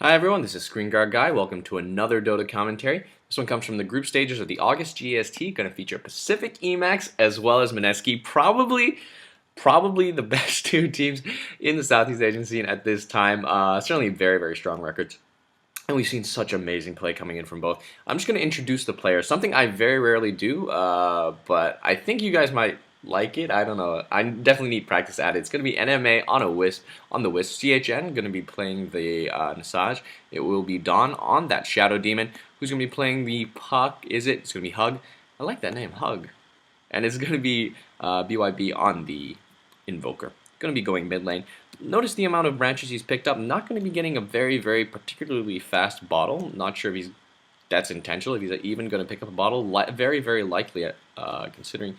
Hi everyone, this is ScreenguardGuy. Welcome to another DotA commentary. This one comes from the group stages of the August GEST. Going to feature Pacific.Emaxx as well as Mineski. Probably the best two teams in the Southeast Asian scene at this time. Certainly very strong records. And we've seen such amazing play coming in from both. I'm just going to introduce the players, something I very rarely do, but I think you guys might like it. I don't know. I definitely need practice at it. It's going to be NMA on the Wisp. CHN going to be playing the Massage. It will be Dawn on that Shadow Demon. Who's going to be playing the Puck? It's going to be Hug. I like that name, Hug. And it's going to be BYB on the Invoker. Going to be going mid lane. Notice the amount of branches he's picked up. Not going to be getting a very particularly fast bottle. Not sure if that's intentional. If he's even going to pick up a bottle, very likely considering.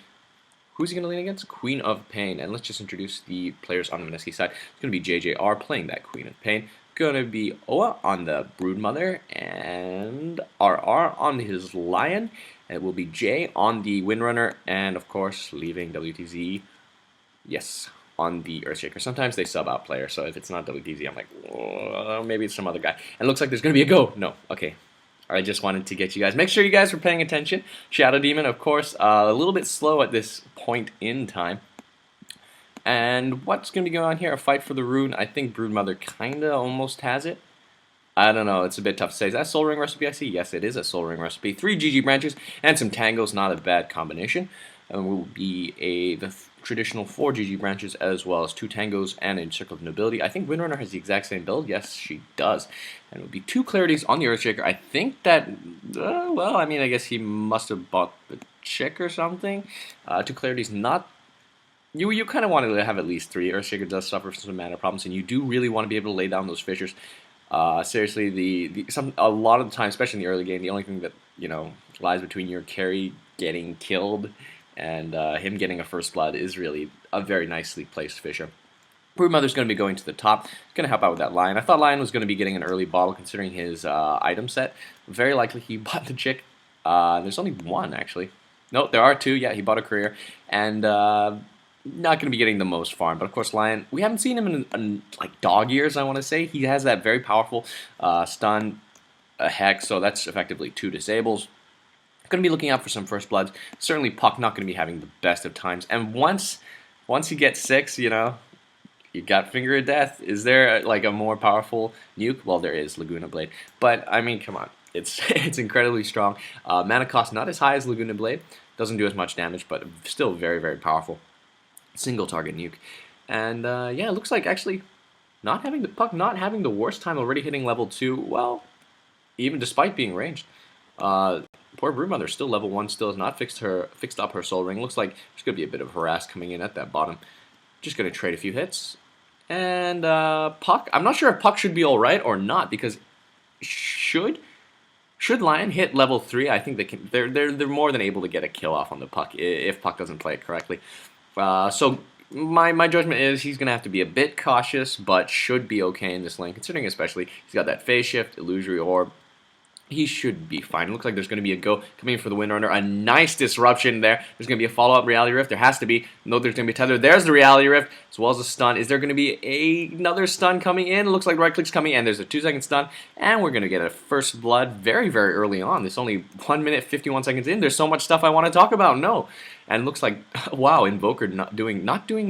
Who's he going to lean against? Queen of Pain. And let's just introduce the players on the Mineski side. It's going to be JJR playing that Queen of Pain. Going to be Oa on the Broodmother and RR on his Lion. And it will be Jay on the Windrunner. And of course, leaving WTZ, yes, on the Earthshaker. Sometimes they sub out players, so if it's not WTZ, I'm like, oh, maybe it's some other guy. And it looks like there's going to be a go. No, okay. I just wanted to get you guys. Make sure you guys were paying attention. Shadow Demon, of course, a little bit slow at this point in time. And what's going to be going on here? A fight for the rune. I think Broodmother kind of almost has it. I don't know. It's a bit tough to say. Is that a Soul Ring recipe I see? Yes, it is a Soul Ring recipe. 3 GG branches and some tangos. Not a bad combination. And will be the traditional 4 GG branches as well as 2 tangos and a Circle of Nobility. I think Windrunner has the exact same build. Yes, she does. And it will be 2 clarities on the Earthshaker. I think that, well, I mean, I guess he must have bought the chick or something. 2 clarities, not. You kind of want to have at least 3. Earthshaker does suffer from some mana problems, and you do really want to be able to lay down those fissures. Seriously, a lot of the time, especially in the early game, the only thing that lies between your carry getting killed and him getting a first blood is really a very nicely placed fissure. Broodmother's going to be going to the top. He's going to help out with that Lion. I thought Lion was going to be getting an early bottle considering his item set. Very likely he bought the chick. There's only one, actually. No, there are 2. Yeah, he bought a career. And not going to be getting the most farm. But, of course, Lion, we haven't seen him in like dog years, I want to say. He has that very powerful stun, a hex, so that's effectively 2 disables. Going to be looking out for some first bloods. Certainly Puck not going to be having the best of times. And once you get 6, you got Finger of Death. Is there like a more powerful nuke? Well, there is, Laguna Blade. But I mean, come on, it's incredibly strong. Mana cost not as high as Laguna Blade. Doesn't do as much damage, but still very powerful. Single target nuke. And yeah, it looks like actually Puck not having the worst time already hitting level 2. Well, even despite being ranged. Poor Broodmother, still level 1, still has not fixed up her Soul Ring. Looks like there's going to be a bit of harass coming in at that bottom. Just going to trade a few hits. And Puck, I'm not sure if Puck should be alright or not, because should Lion hit level 3, I think they're more than able to get a kill off on the Puck if Puck doesn't play it correctly. So my judgment is he's going to have to be a bit cautious, but should be okay in this lane, considering especially he's got that phase shift, illusory orb. He should be fine. It looks like there's going to be a go coming in for the Windrunner. A nice disruption there. There's going to be a follow-up Reality Rift. There has to be. No, there's going to be a Tether. There's the Reality Rift, as well as a stun. Is there going to be another stun coming in? It looks like right-click's coming, and there's a 2-second stun. And we're going to get a first blood very early on. It's only 1 minute, 51 seconds in. There's so much stuff I want to talk about. No. And it looks like, wow, Invoker not doing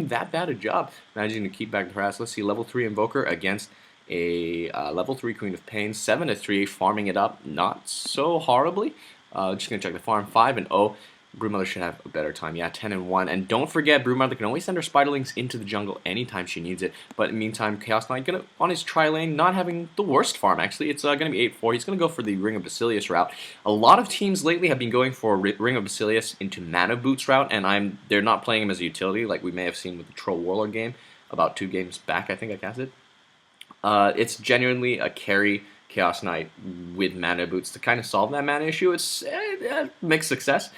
that bad a job. Managing to keep back the harass. Let's see, level 3 Invoker against a level 3 Queen of Pain, 7-3, farming it up, not so horribly. Just going to check the farm, 5-0. Broodmother should have a better time. Yeah, 10-1. And don't forget, Broodmother can always send her Spiderlings into the jungle anytime she needs it. But in the meantime, Chaos Knight gonna on his tri-lane, not having the worst farm, actually. It's going to be 8-4. He's going to go for the Ring of Basilius route. A lot of teams lately have been going for Ring of Basilius into Mana Boots route, and they're not playing him as a utility, like we may have seen with the Troll Warlord game about 2 games back, I think I casted. It's genuinely a carry Chaos Knight with Mana Boots to kind of solve that mana issue. It's mixed success.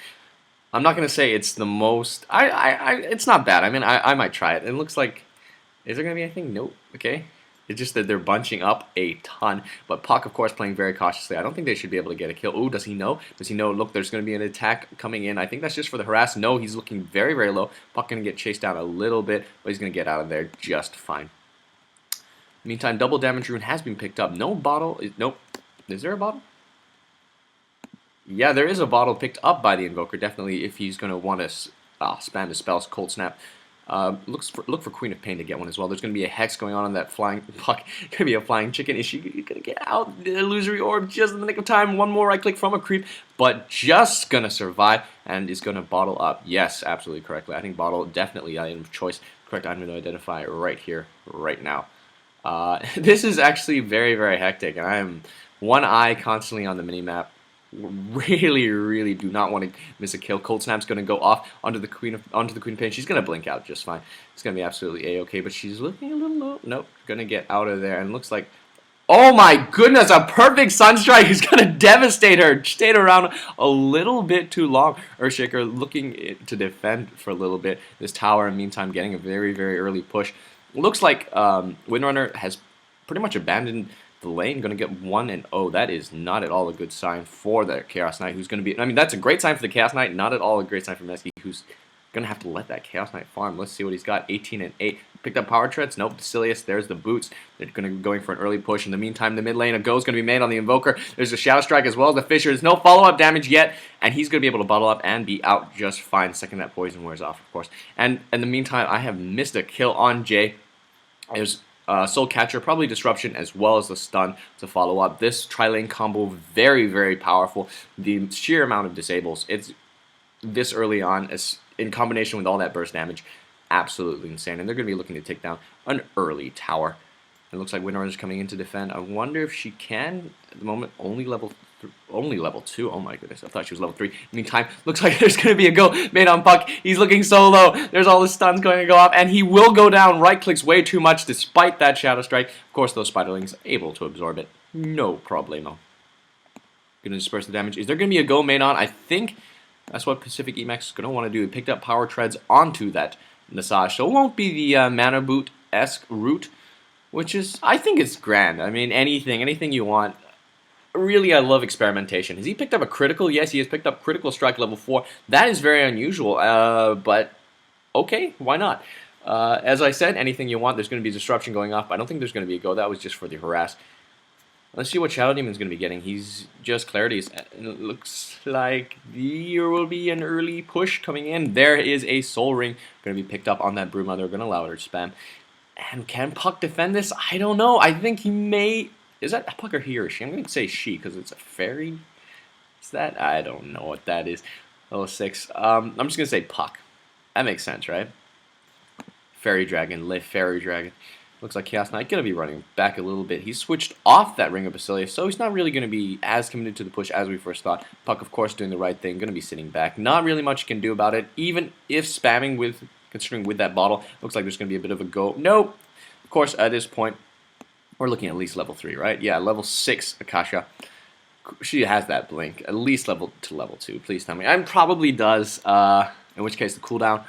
I'm not going to say it's the most. It's not bad. I mean, I might try it. It looks like. Is there going to be anything? Nope. Okay. It's just that they're bunching up a ton. But Puck, of course, playing very cautiously. I don't think they should be able to get a kill. Ooh, does he know? Does he know? Look, there's going to be an attack coming in. I think that's just for the harass. No, he's looking very low. Puck going to get chased down a little bit, but he's going to get out of there just fine. Meantime, double damage rune has been picked up. No bottle. Nope. Is there a bottle? Yeah, there is a bottle picked up by the Invoker. Definitely, if he's going to want to spam his spells. Cold Snap. Look for Queen of Pain to get one as well. There's going to be a Hex going on that flying puck. Going to be a flying chicken. Is she going to get out the illusory orb just in the nick of time? One more right click from a creep, but just going to survive and is going to bottle up. Yes, absolutely correctly. I think bottle definitely item of choice. Correct item to identify right here, right now. This is actually very, very hectic, and I am one eye constantly on the mini-map. Really do not want to miss a kill. Cold Snap's going to go off onto the Queen of Pain. She's going to blink out just fine. It's going to be absolutely a-okay, but she's looking a little low. Nope, going to get out of there, and looks like, oh my goodness, a perfect Sunstrike is going to devastate her. Stayed around a little bit too long. Earthshaker looking to defend for a little bit. This tower, in the meantime, getting a very, very early push. Looks like Windrunner has pretty much abandoned the lane. Going to get 1-0. That is not at all a good sign for the Chaos Knight, who's going to be... I mean, that's a great sign for the Chaos Knight. Not at all a great sign for Mineski, who's going to have to let that Chaos Knight farm. Let's see what he's got. 18-8. Picked up Power Treads. Nope. Basilius. There's the boots. They're going to be going for an early push. In the meantime, the mid lane, a go is going to be made on the Invoker. There's a Shadow Strike as well as the Fissure. There's no follow-up damage yet, and he's going to be able to bottle up and be out just fine. Second that poison wears off, of course. And in the meantime, I have missed a kill on Jay. There's Soul Catcher, probably Disruption, as well as the stun to follow up. This tri-lane combo, very, very powerful. The sheer amount of disables, it's this early on, as in combination with all that burst damage, absolutely insane. And they're going to be looking to take down an early tower. It looks like Windrunner is coming in to defend. I wonder if she can. At the moment, only level 2. Oh my goodness, I thought she was level 3. Meantime, looks like there's going to be a go made on Puck. He's looking so low. There's all the stuns going to go off, and he will go down. Right clicks way too much despite that Shadow Strike. Of course, those Spiderlings able to absorb it. No problemo. Going to disperse the damage. Is there going to be a go made on? I think that's what Pacific.Emaxx is going to want to do. He picked up Power Treads onto that Massage, so it won't be the Mana Boot-esque route, which is, I think it's grand. I mean, anything you want. Really, I love experimentation. Has he picked up a critical? Yes, he has picked up critical strike level 4. That is very unusual, but okay, why not? As I said, anything you want. There's going to be disruption going off, but I don't think there's going to be a go. That was just for the harass. Let's see what Shadow Demon's going to be getting. He's just Clarity's. And it looks like there will be an early push coming in. There is a Soul Ring going to be picked up on that Broodmother. Going to allow her to spam. And can Puck defend this? I don't know. I think he may... Is that a Puck or he or she? I'm going to say she because it's a fairy. Is that? I don't know what that is. Level 6. I'm just going to say Puck. That makes sense, right? Fairy Dragon. Lift Fairy Dragon. Looks like Chaos Knight going to be running back a little bit. He switched off that Ring of Basilius, so he's not really going to be as committed to the push as we first thought. Puck, of course, doing the right thing. Going to be sitting back. Not really much you can do about it, even if spamming with, considering with that bottle. Looks like there's going to be a bit of a go. Nope. Of course, at this point, we're looking at least level 3, right? Yeah, level 6 Akasha. She has that blink. At least level 2. Please tell me. And probably does, in which case the cooldown,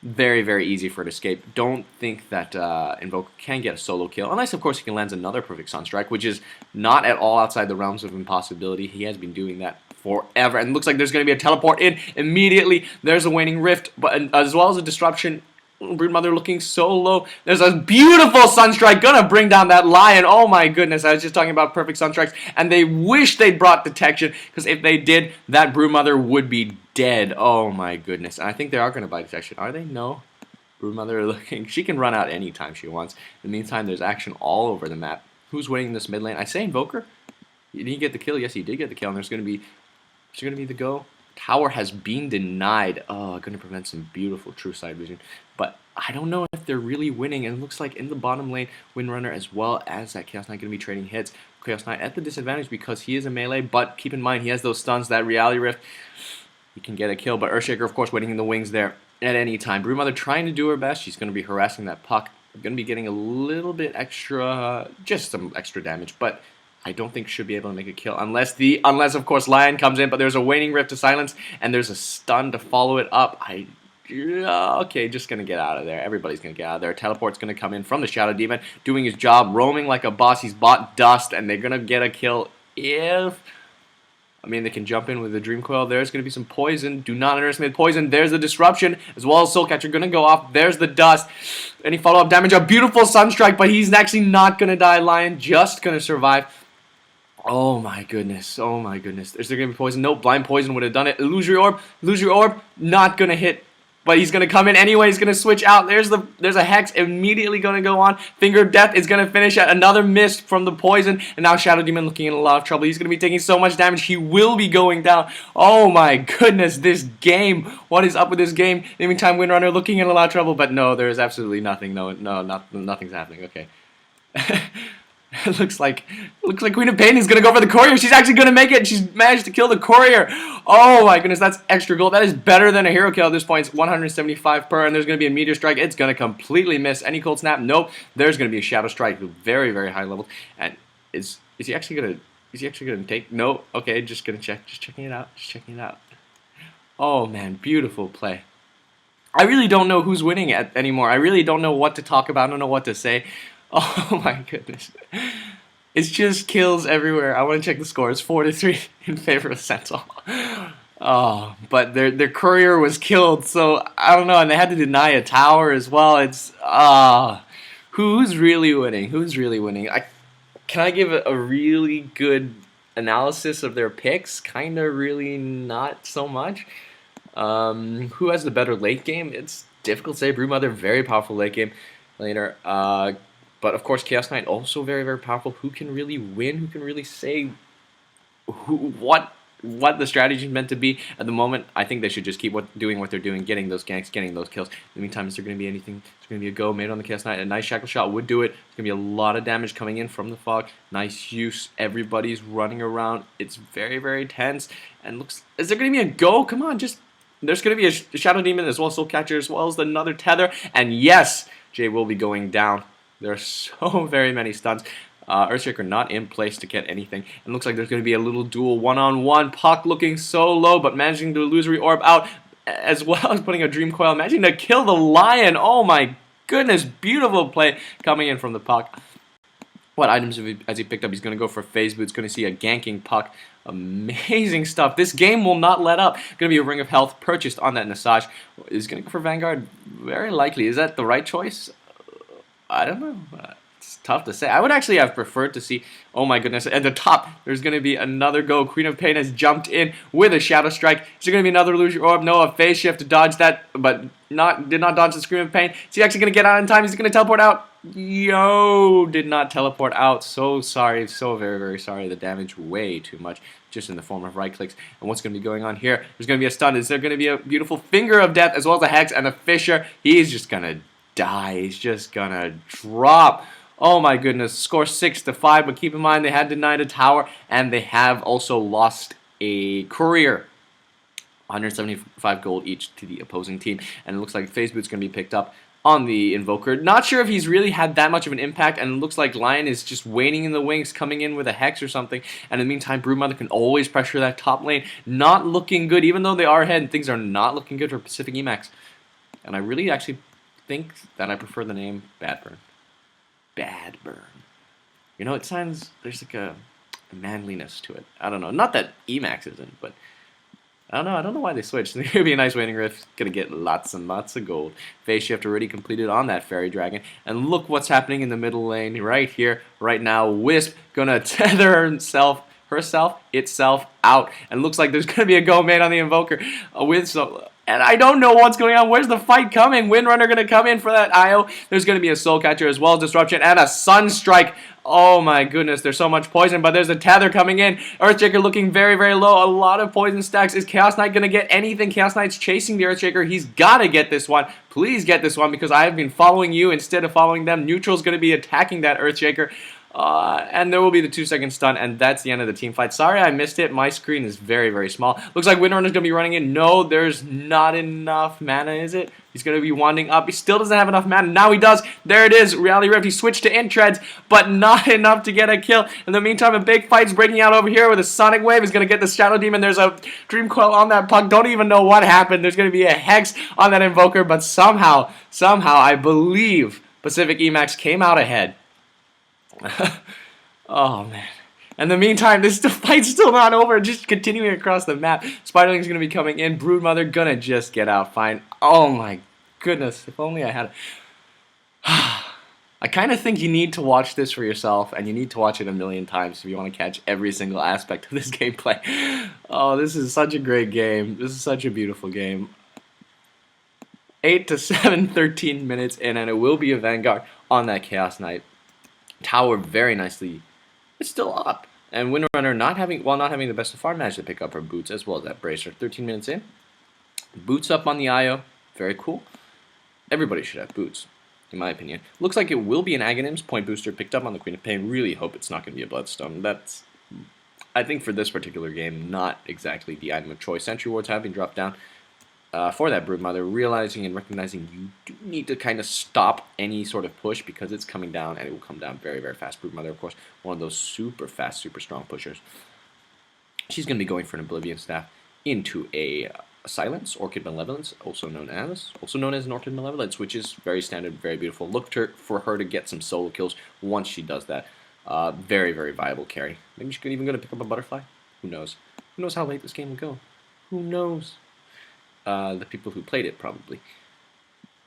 very, very easy for it to escape. Don't think that Invoker can get a solo kill, unless, of course, he can land another perfect Sunstrike, which is not at all outside the realms of impossibility. He has been doing that forever. And it looks like there's going to be a teleport in immediately. There's a Waning Rift, but as well as a Disruption. Broodmother looking so low. There's a beautiful Sunstrike gonna bring down that Lion. Oh my goodness, I was just talking about perfect Sunstrikes, and they wish they brought detection, because if they did, that Broodmother would be dead. Oh my goodness. And I think they are gonna buy detection. Are they? No. Broodmother looking. She can run out anytime she wants. In the meantime, there's action all over the map. Who's winning this mid lane? I say Invoker. Did he get the kill? Yes, he did get the kill. And there's gonna be the go. Tower has been denied. Oh, going to prevent some beautiful true side vision. But I don't know if they're really winning. And it looks like in the bottom lane, Windrunner as well as that Chaos Knight going to be trading hits. Chaos Knight at the disadvantage because he is a melee. But keep in mind, he has those stuns, that Reality Rift. He can get a kill. But Earthshaker, of course, waiting in the wings there at any time. Broodmother trying to do her best. She's going to be harassing that Puck. Going to be getting a little bit extra, just some extra damage. But I don't think should be able to make a kill unless of course Lion comes in, but there's a Waning Rift to silence and there's a stun to follow it up. Okay, just gonna get out of there. Everybody's gonna get out of there. Teleport's gonna come in from the Shadow Demon, doing his job, roaming like a boss. He's bought dust, and they're gonna get a kill if I mean, they can jump in with the Dream Coil. There's going to be some poison. Do not underestimate poison. There's the disruption, as well as Soul Catcher going to go off. There's the dust. Any follow-up damage? A beautiful Sunstrike, but he's actually not going to die. Lion just going to survive. Oh my goodness. Oh my goodness. Is there going to be poison? Nope. Blind Poison would have done it. Illusory Orb. Illusory Orb. Not going to hit. But he's going to come in anyway. He's going to switch out. There's a Hex immediately going to go on. Finger of Death is going to finish at another miss from the poison. And now Shadow Demon looking in a lot of trouble. He's going to be taking so much damage. He will be going down. Oh my goodness. This game. What is up with this game? In the meantime, Windrunner looking in a lot of trouble. But no, there is absolutely nothing. No, nothing's happening. Okay. It looks like Queen of Pain is going to go for the courier. She's actually going to make it. She's managed to kill the courier. Oh my goodness, that's extra gold. That is better than a hero kill at this point. It's 175 per, and there's going to be a meteor strike. It's going to completely miss. Any cold snap? Nope. There's going to be a shadow strike, very, very high level. And is he actually going to take? No. Okay, just going to check. Just checking it out. Oh man, beautiful play. I really don't know who's winning anymore. I really don't know what to talk about. I don't know what to say. Oh my goodness. It's just kills everywhere. I want to check the score. It's 4-3 in favor of Sentinel. Oh, but their courier was killed, so I don't know, and they had to deny a tower as well. It's who's really winning? Who's really winning? Can I give a really good analysis of their picks? Kinda really not so much. Who has the better late game? It's difficult to say. Broodmother, very powerful late game later. But of course, Chaos Knight also very, very powerful. Who can really win? Who can really say what the strategy is meant to be at the moment? I think they should just keep doing what they're doing, getting those ganks, getting those kills. In the meantime, is there going to be anything? There's going to be a go made on the Chaos Knight. A nice shackle shot would do it. There's going to be a lot of damage coming in from the fog. Nice use. Everybody's running around. It's very, very tense. And is there going to be a go? Come on, there's going to be a Shadow Demon as well as Soul Catcher as well as another Tether. And yes, Jay will be going down. There are so very many stuns. Earthshaker not in place to get anything. And looks like there's going to be a little duel one-on-one. Puck looking so low, but managing to illusory orb out, as well as putting a Dream Coil. Managing to kill the Lion. Oh my goodness, beautiful play coming in from the Puck. What items has he picked up? He's going to go for Phase Boots. Going to see a ganking Puck. Amazing stuff. This game will not let up. Going to be a Ring of Health purchased on that Nasaj. Is going to go for Vanguard. Very likely. Is that the right choice? I don't know. It's tough to say. I would actually have preferred to see, oh my goodness, at the top, there's going to be another go. Queen of Pain has jumped in with a Shadow Strike. Is there going to be another Illusion Orb? No, a Phase Shift to dodge that, but did not dodge the Scream of Pain. Is he actually going to get out in time? Is he going to teleport out? Yo, did not teleport out. So sorry, so very, very sorry. The damage way too much, just in the form of right clicks. And what's going to be going on here? There's going to be a stun. Is there going to be a beautiful Finger of Death, as well as a Hex and a Fissure? He's just going to die. He's just gonna drop. Oh my goodness. Score 6-5, but keep in mind they had denied a tower and they have also lost a courier. 175 gold each to the opposing team, and it looks like Phase Boot's gonna be picked up on the Invoker. Not sure if he's really had that much of an impact, and it looks like Lion is just waiting in the wings, coming in with a Hex or something, and in the meantime Broodmother can always pressure that top lane. Not looking good, even though they are ahead, things are not looking good for Pacific.Emaxx. And I really actually think that I prefer the name Badburn. Badburn. You know, it sounds, there's like a manliness to it. I don't know. Not that Emax isn't, but I don't know why they switched. There's gonna be a nice waiting rift. Gonna get lots and lots of gold. Phase shift already completed on that Fairy Dragon. And look what's happening in the middle lane right here, right now. Wisp gonna tether itself out. And looks like there's gonna be a go made on the Invoker. And I don't know what's going on. Where's the fight coming? Windrunner going to come in for that IO. There's going to be a Soul Catcher as well as Disruption and a Sunstrike. Oh my goodness, there's so much poison, but there's a Tether coming in. Earthshaker looking very, very low. A lot of poison stacks. Is Chaos Knight going to get anything? Chaos Knight's chasing the Earthshaker. He's got to get this one. Please get this one because I have been following you instead of following them. Neutral's going to be attacking that Earthshaker. And there will be the 2-second stun, and that's the end of the team fight. Sorry I missed it. My screen is very, very small. Looks like Windrunner's going to be running in. No, there's not enough mana, is it? He's going to be wanding up. He still doesn't have enough mana. Now he does. There it is. Reality Rift. He switched to Intreads, but not enough to get a kill. In the meantime, a big fight's breaking out over here with a Sonic Wave. He's going to get the Shadow Demon. There's a Dream Coil on that Puck. Don't even know what happened. There's going to be a Hex on that Invoker, but somehow, I believe Pacific.Emaxx came out ahead. Oh, man. In the meantime, this fight's still not over. Just continuing across the map. Spiderling's going to be coming in. Broodmother going to just get out fine. Oh my goodness. If only I had... I kind of think you need to watch this for yourself, and you need to watch it a million times if you want to catch every single aspect of this gameplay. Oh, this is such a great game. This is such a beautiful game. 8 to 7, 13 minutes in, and it will be a Vanguard on that Chaos Knight. Tower very nicely. It's still up. And Windrunner not having the best of farm, managed to pick up her boots as well as that bracer. 13 minutes in. Boots up on the IO. Very cool. Everybody should have boots, in my opinion. Looks like it will be an Aghanims point booster picked up on the Queen of Pain. Really hope it's not going to be a Bloodstone. That's, I think for this particular game, not exactly the item of choice. Sentry Wards have been dropped down for that Broodmother, realizing and recognizing you do need to kind of stop any sort of push because it's coming down, and it will come down very, very fast. Broodmother, of course, one of those super fast, super strong pushers. She's going to be going for an Oblivion Staff into a Silence, Orchid Malevolence, also known as an Orchid Malevolence, which is very standard, very beautiful. Look for her to get some solo kills once she does that. Very, very viable carry. Maybe she's even going to pick up a Butterfly. Who knows? Who knows how late this game will go? Who knows? The people who played it, probably.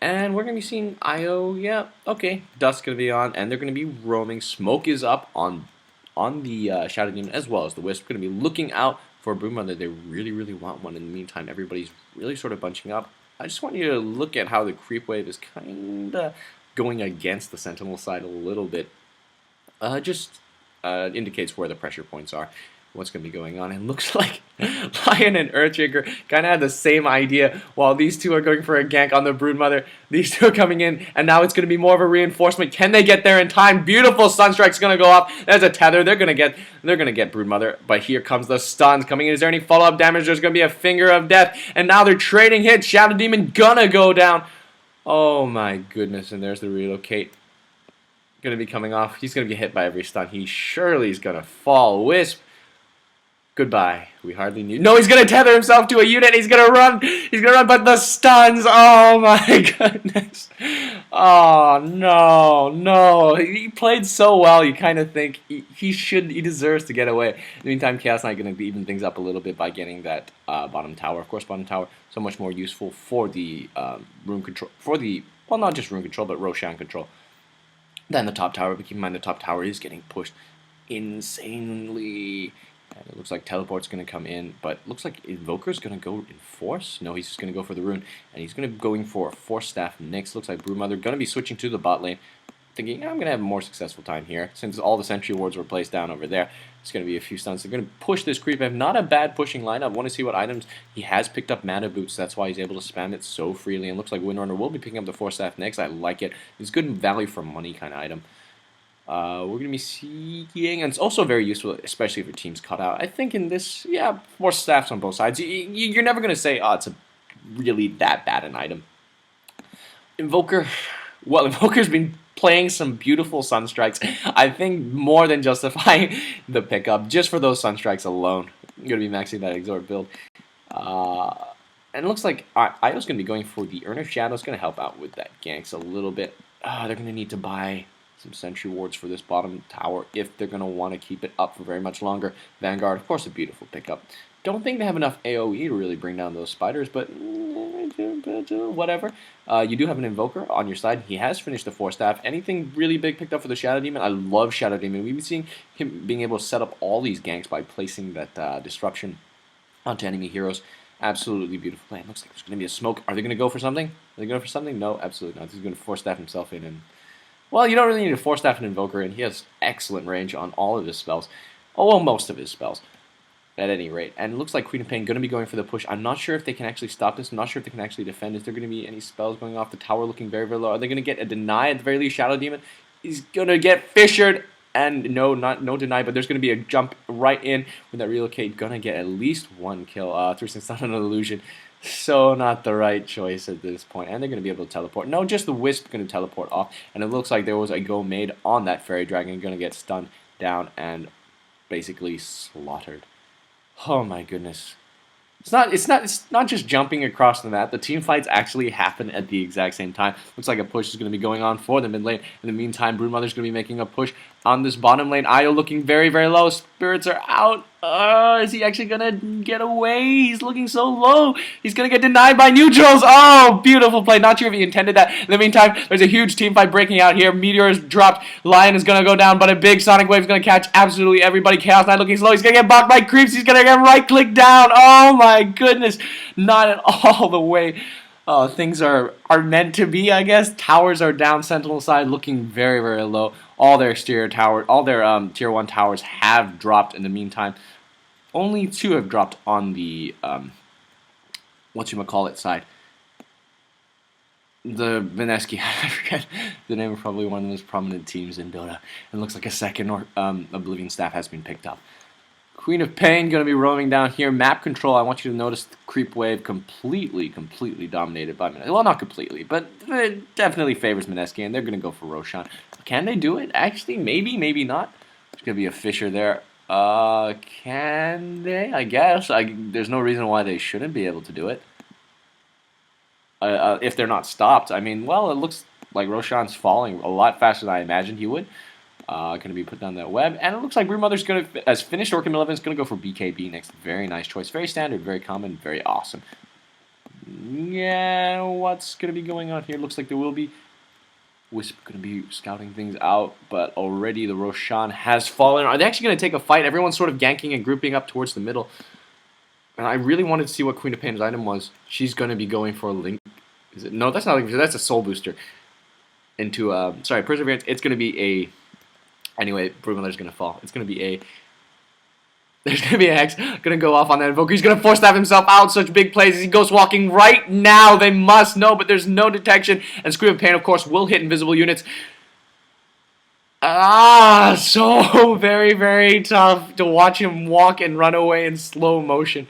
And we're going to be seeing IO, yeah, okay. Dust's going to be on, and they're going to be roaming. Smoke is up on the Shadow Demon, as well as the Wisp. Going to be looking out for a Broodmother. They really, really want one. In the meantime, everybody's really sort of bunching up. I just want you to look at how the creep wave is kind of going against the Sentinel side a little bit. Just indicates where the pressure points are, what's going to be going on. And looks like Lion and Earthshaker kind of had the same idea. While these two are going for a gank on the Broodmother, these two are coming in, and now it's going to be more of a reinforcement. Can they get there in time? Beautiful Sunstrike's going to go up. There's a tether. They're going to get Broodmother, but here comes the stuns coming in. Is there any follow-up damage? There's going to be a Finger of Death, and now they're trading hits. Shadow Demon gonna go down. Oh my goodness, and there's the relocate. Going to be coming off. He's going to get hit by every stun. He surely is going to fall. Wisp. Goodbye. We hardly knew. No, he's going to tether himself to a unit. He's going to run. He's going to run, but the stuns. Oh, my goodness. Oh, no, no. He played so well. You kind of think he deserves to get away. In the meantime, Chaos Knight going to even things up a little bit by getting that bottom tower. Of course, bottom tower, so much more useful for the rune control. Well, not just rune control, but Roshan control. Then the top tower, but keep in mind the top tower is getting pushed insanely. And it looks like Teleport's going to come in, but looks like Invoker's going to go in Force. No, he's just going to go for the Rune, and he's going to be going for a Force Staff next. Looks like Broodmother going to be switching to the bot lane, thinking, I'm going to have a more successful time here. Since all the Sentry Wards were placed down over there, it's going to be a few stuns. They're going to push this creep. Have not a bad pushing lineup. Want to see what items he has picked up. Mana Boots, that's why he's able to spam it so freely. And looks like Windrunner will be picking up the Force Staff next. I like it. It's good value for money kind of item. We're going to be seeing, and it's also very useful, especially if your team's cut out. I think in this, yeah, more staffs on both sides. You're never going to say, oh, it's really that bad an item. Invoker, well, Invoker's been playing some beautiful Sunstrikes. I think more than justifying the pickup, just for those Sunstrikes alone. I'm going to be maxing that Exort build. And it looks like Io's going to be going for the Urn of Shadows, going to help out with that ganks a little bit. They're going to need to buy some Sentry Wards for this bottom tower if they're going to want to keep it up for very much longer. Vanguard, of course, a beautiful pickup. Don't think they have enough AoE to really bring down those spiders, but whatever. You do have an Invoker on your side. He has finished the Force Staff. Anything really big picked up for the Shadow Demon? I love Shadow Demon. We've been seeing him being able to set up all these ganks by placing that Disruption onto enemy heroes. Absolutely beautiful plan. Looks like there's going to be a smoke. Are they going to go for something? Are they going for something? No, absolutely not. He's going to Force Staff himself in and... Well, you don't really need to Force Staff an Invoker in. He has excellent range on all of his spells. Oh, well, most of his spells, at any rate. And it looks like Queen of Pain going to be going for the push. I'm not sure if they can actually stop this. I'm not sure if they can actually defend. Is there going to be any spells going off? The tower looking very, very low. Are they going to get a deny at the very least? Shadow Demon is going to get fissured. And no deny, but there's going to be a jump right in with that relocate. Going to get at least one kill. Through since not an illusion. So not the right choice at this point. And they're going to be able to teleport. No, just the Wisp going to teleport off. And it looks like there was a go made on that Fairy Dragon. Going to get stunned down and basically slaughtered. Oh my goodness. It's not just jumping across the map. The team fights actually happen at the exact same time. Looks like a push is going to be going on for the mid lane. In the meantime, Broodmother's going to be making a push on this bottom lane. Io looking very, very low. Spirits are out. Is he actually going to get away? He's looking so low. He's going to get denied by neutrals. Oh, beautiful play. Not sure if he intended that. In the meantime, there's a huge team fight breaking out here. Meteor is dropped. Lion is going to go down, but a big Sonic Wave is going to catch absolutely everybody. Chaos Knight looking slow. He's going to get blocked by creeps. He's going to get right-click down. Oh, my goodness. Not at all the way things are meant to be, I guess. Towers are down Sentinel side, looking very, very low. All their exterior towers, all their tier 1 towers have dropped in the meantime. Only 2 have dropped on the whatchamacallit side. The Mineski, I forget the name of probably one of the most prominent teams in Dota. And looks like a second Oblivion staff has been picked up. Queen of Pain going to be roaming down here. Map control, I want you to notice the creep wave completely dominated by Mineski. Well, not completely, but it definitely favors Mineski, and they're going to go for Roshan. Can they do it? Actually, maybe not. There's going to be a Fissure there. Can they? I guess. There's no reason why they shouldn't be able to do it. If they're not stopped. I mean, well, it looks like Roshan's falling a lot faster than I imagined he would. Going to be put down that web. And it looks like Broodmother's going to, as finished Orchid Malevolence, going to go for BKB next. Very nice choice. Very standard, very common, very awesome. Yeah, what's going to be going on here? Looks like there will be Wisp going to be scouting things out, but already the Roshan has fallen. Are they actually going to take a fight? Everyone's sort of ganking and grouping up towards the middle. And I really wanted to see what Queen of Pain's item was. She's going to be going for a Link. Is it? No, that's not a Link. That's a Soul Booster. Into, sorry, Perseverance. It's going to be a... Anyway, Broodmother's going to fall. It's going to be a... There's going to be a Hex going to go off on that Invoker. He's going to force stab himself out. Such big plays as he goes walking right now. They must know, but there's no detection. And Scream of Pain, of course, will hit invisible units. So very, very tough to watch him walk and run away in slow motion.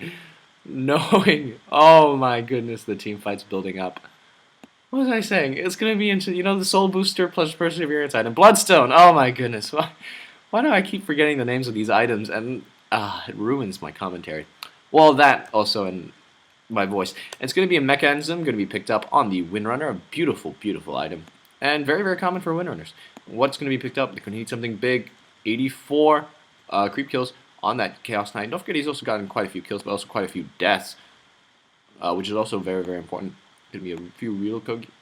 Knowing, oh my goodness, the team fight's building up. What was I saying? It's going to be into, the Soul Booster plus Perseverance item. Bloodstone, oh my goodness. Why do I keep forgetting the names of these items? And it ruins my commentary. Well, that also in my voice. It's going to be a mechanism, going to be picked up on the Windrunner. A beautiful, beautiful item. And very, very common for Windrunners. What's going to be picked up? They're going to need something big. 84 creep kills on that Chaos Knight. Don't forget he's also gotten quite a few kills, but also quite a few deaths. Which is also very, very important. Going to be a few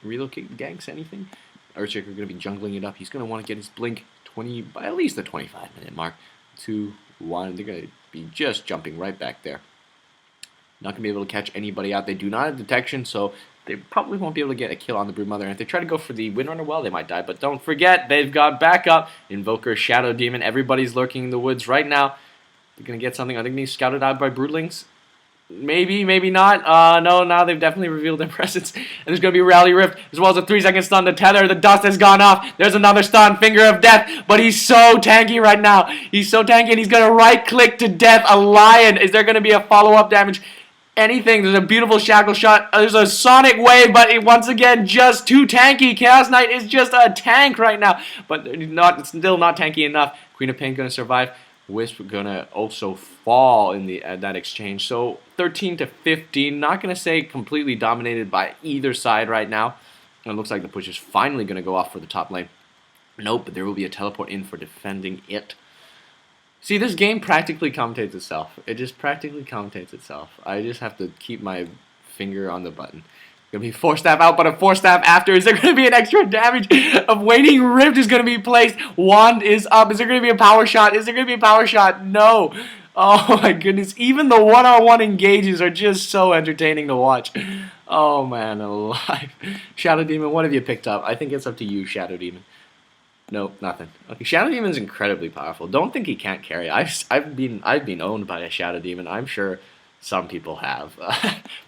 relocate ganks, anything. Earthshaker going to be jungling it up. He's going to want to get his blink by at least the 25-minute mark. 2, 1. They're going to be just jumping right back there. Not going to be able to catch anybody out. They do not have detection, so they probably won't be able to get a kill on the Broodmother. And if they try to go for the Windrunner, well, they might die. But don't forget, they've got backup. Invoker, Shadow Demon. Everybody's lurking in the woods right now. They're going to get something. Are they going to be scouted out by Broodlings? Maybe, maybe not. No, now they've definitely revealed their presence. And there's going to be a Rally Rift, as well as a 3-second stun to Tether. The dust has gone off. There's another stun, Finger of Death. But he's so tanky right now. He's so tanky, and he's going to right-click to death. A Lion. Is there going to be a follow-up damage? Anything. There's a beautiful Shackle Shot. There's a Sonic Wave, but once again, just too tanky. Chaos Knight is just a tank right now. But still not tanky enough. Queen of Pain going to survive. Wisp gonna also fall in that exchange. So 13 to 15. Not gonna say completely dominated by either side right now. And it looks like the push is finally gonna go off for the top lane. Nope, but there will be a teleport in for defending it. See, this game practically commentates itself. It just practically commentates itself. I just have to keep my finger on the button. Gonna be Force Staff out, but a Force Staff after. Is there gonna be an extra damage? A Waiting Rift is gonna be placed. Wand is up. Is there gonna be a power shot? Is there gonna be a power shot? No. Oh my goodness. Even the one-on-one engages are just so entertaining to watch. Oh man, alive. Shadow Demon, what have you picked up? I think it's up to you, Shadow Demon. Nope, nothing. Okay, Shadow Demon's incredibly powerful. Don't think he can't carry. I've been owned by a Shadow Demon. I'm sure some people have.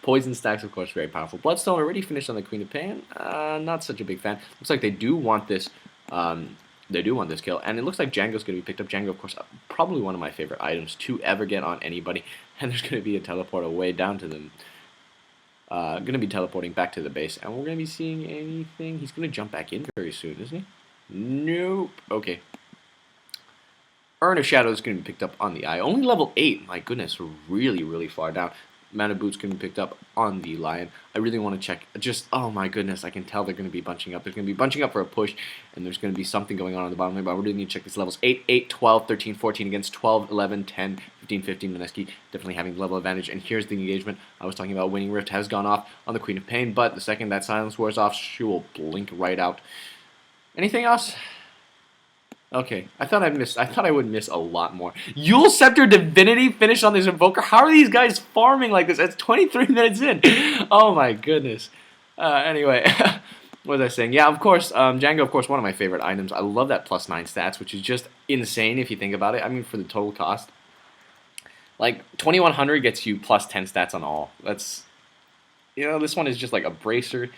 Poison stacks, of course, very powerful. Bloodstone already finished on the Queen of Pain. Not such a big fan. Looks like they do want this. They do want this kill, and it looks like Django's going to be picked up. Django, of course, probably one of my favorite items to ever get on anybody. And there's going to be a teleport away down to them. Going to be teleporting back to the base, and we're going to be seeing anything. He's going to jump back in very soon, isn't he? Nope. Okay. Urn of Shadow is going to be picked up on the eye. Only level 8. My goodness, we're really, really far down. amount of boots can be picked up on the Lion. I really want to check. Just, oh my goodness, I can tell they're going to be bunching up. They're going to be bunching up for a push, and there's going to be something going on the bottom lane, but I really need to check these levels. 8, 8, 12, 13, 14 against 12, 11, 10, 15, 15. Mineski definitely having the level advantage, and here's the engagement. I was talking about. Winning Rift has gone off on the Queen of Pain, but the second that silence wears off, she will blink right out. Anything else? Okay, I thought I would miss a lot more. Yule Scepter Divinity finished on this Invoker. How are these guys farming like this? It's 23 minutes in. Oh my goodness. Anyway, what was I saying? Yeah, of course, Django, of course, one of my favorite items. I love that +9 stats, which is just insane if you think about it. I mean, for the total cost. Like, 2100 gets you +10 stats on all. That's, you know, this one is just like a bracer,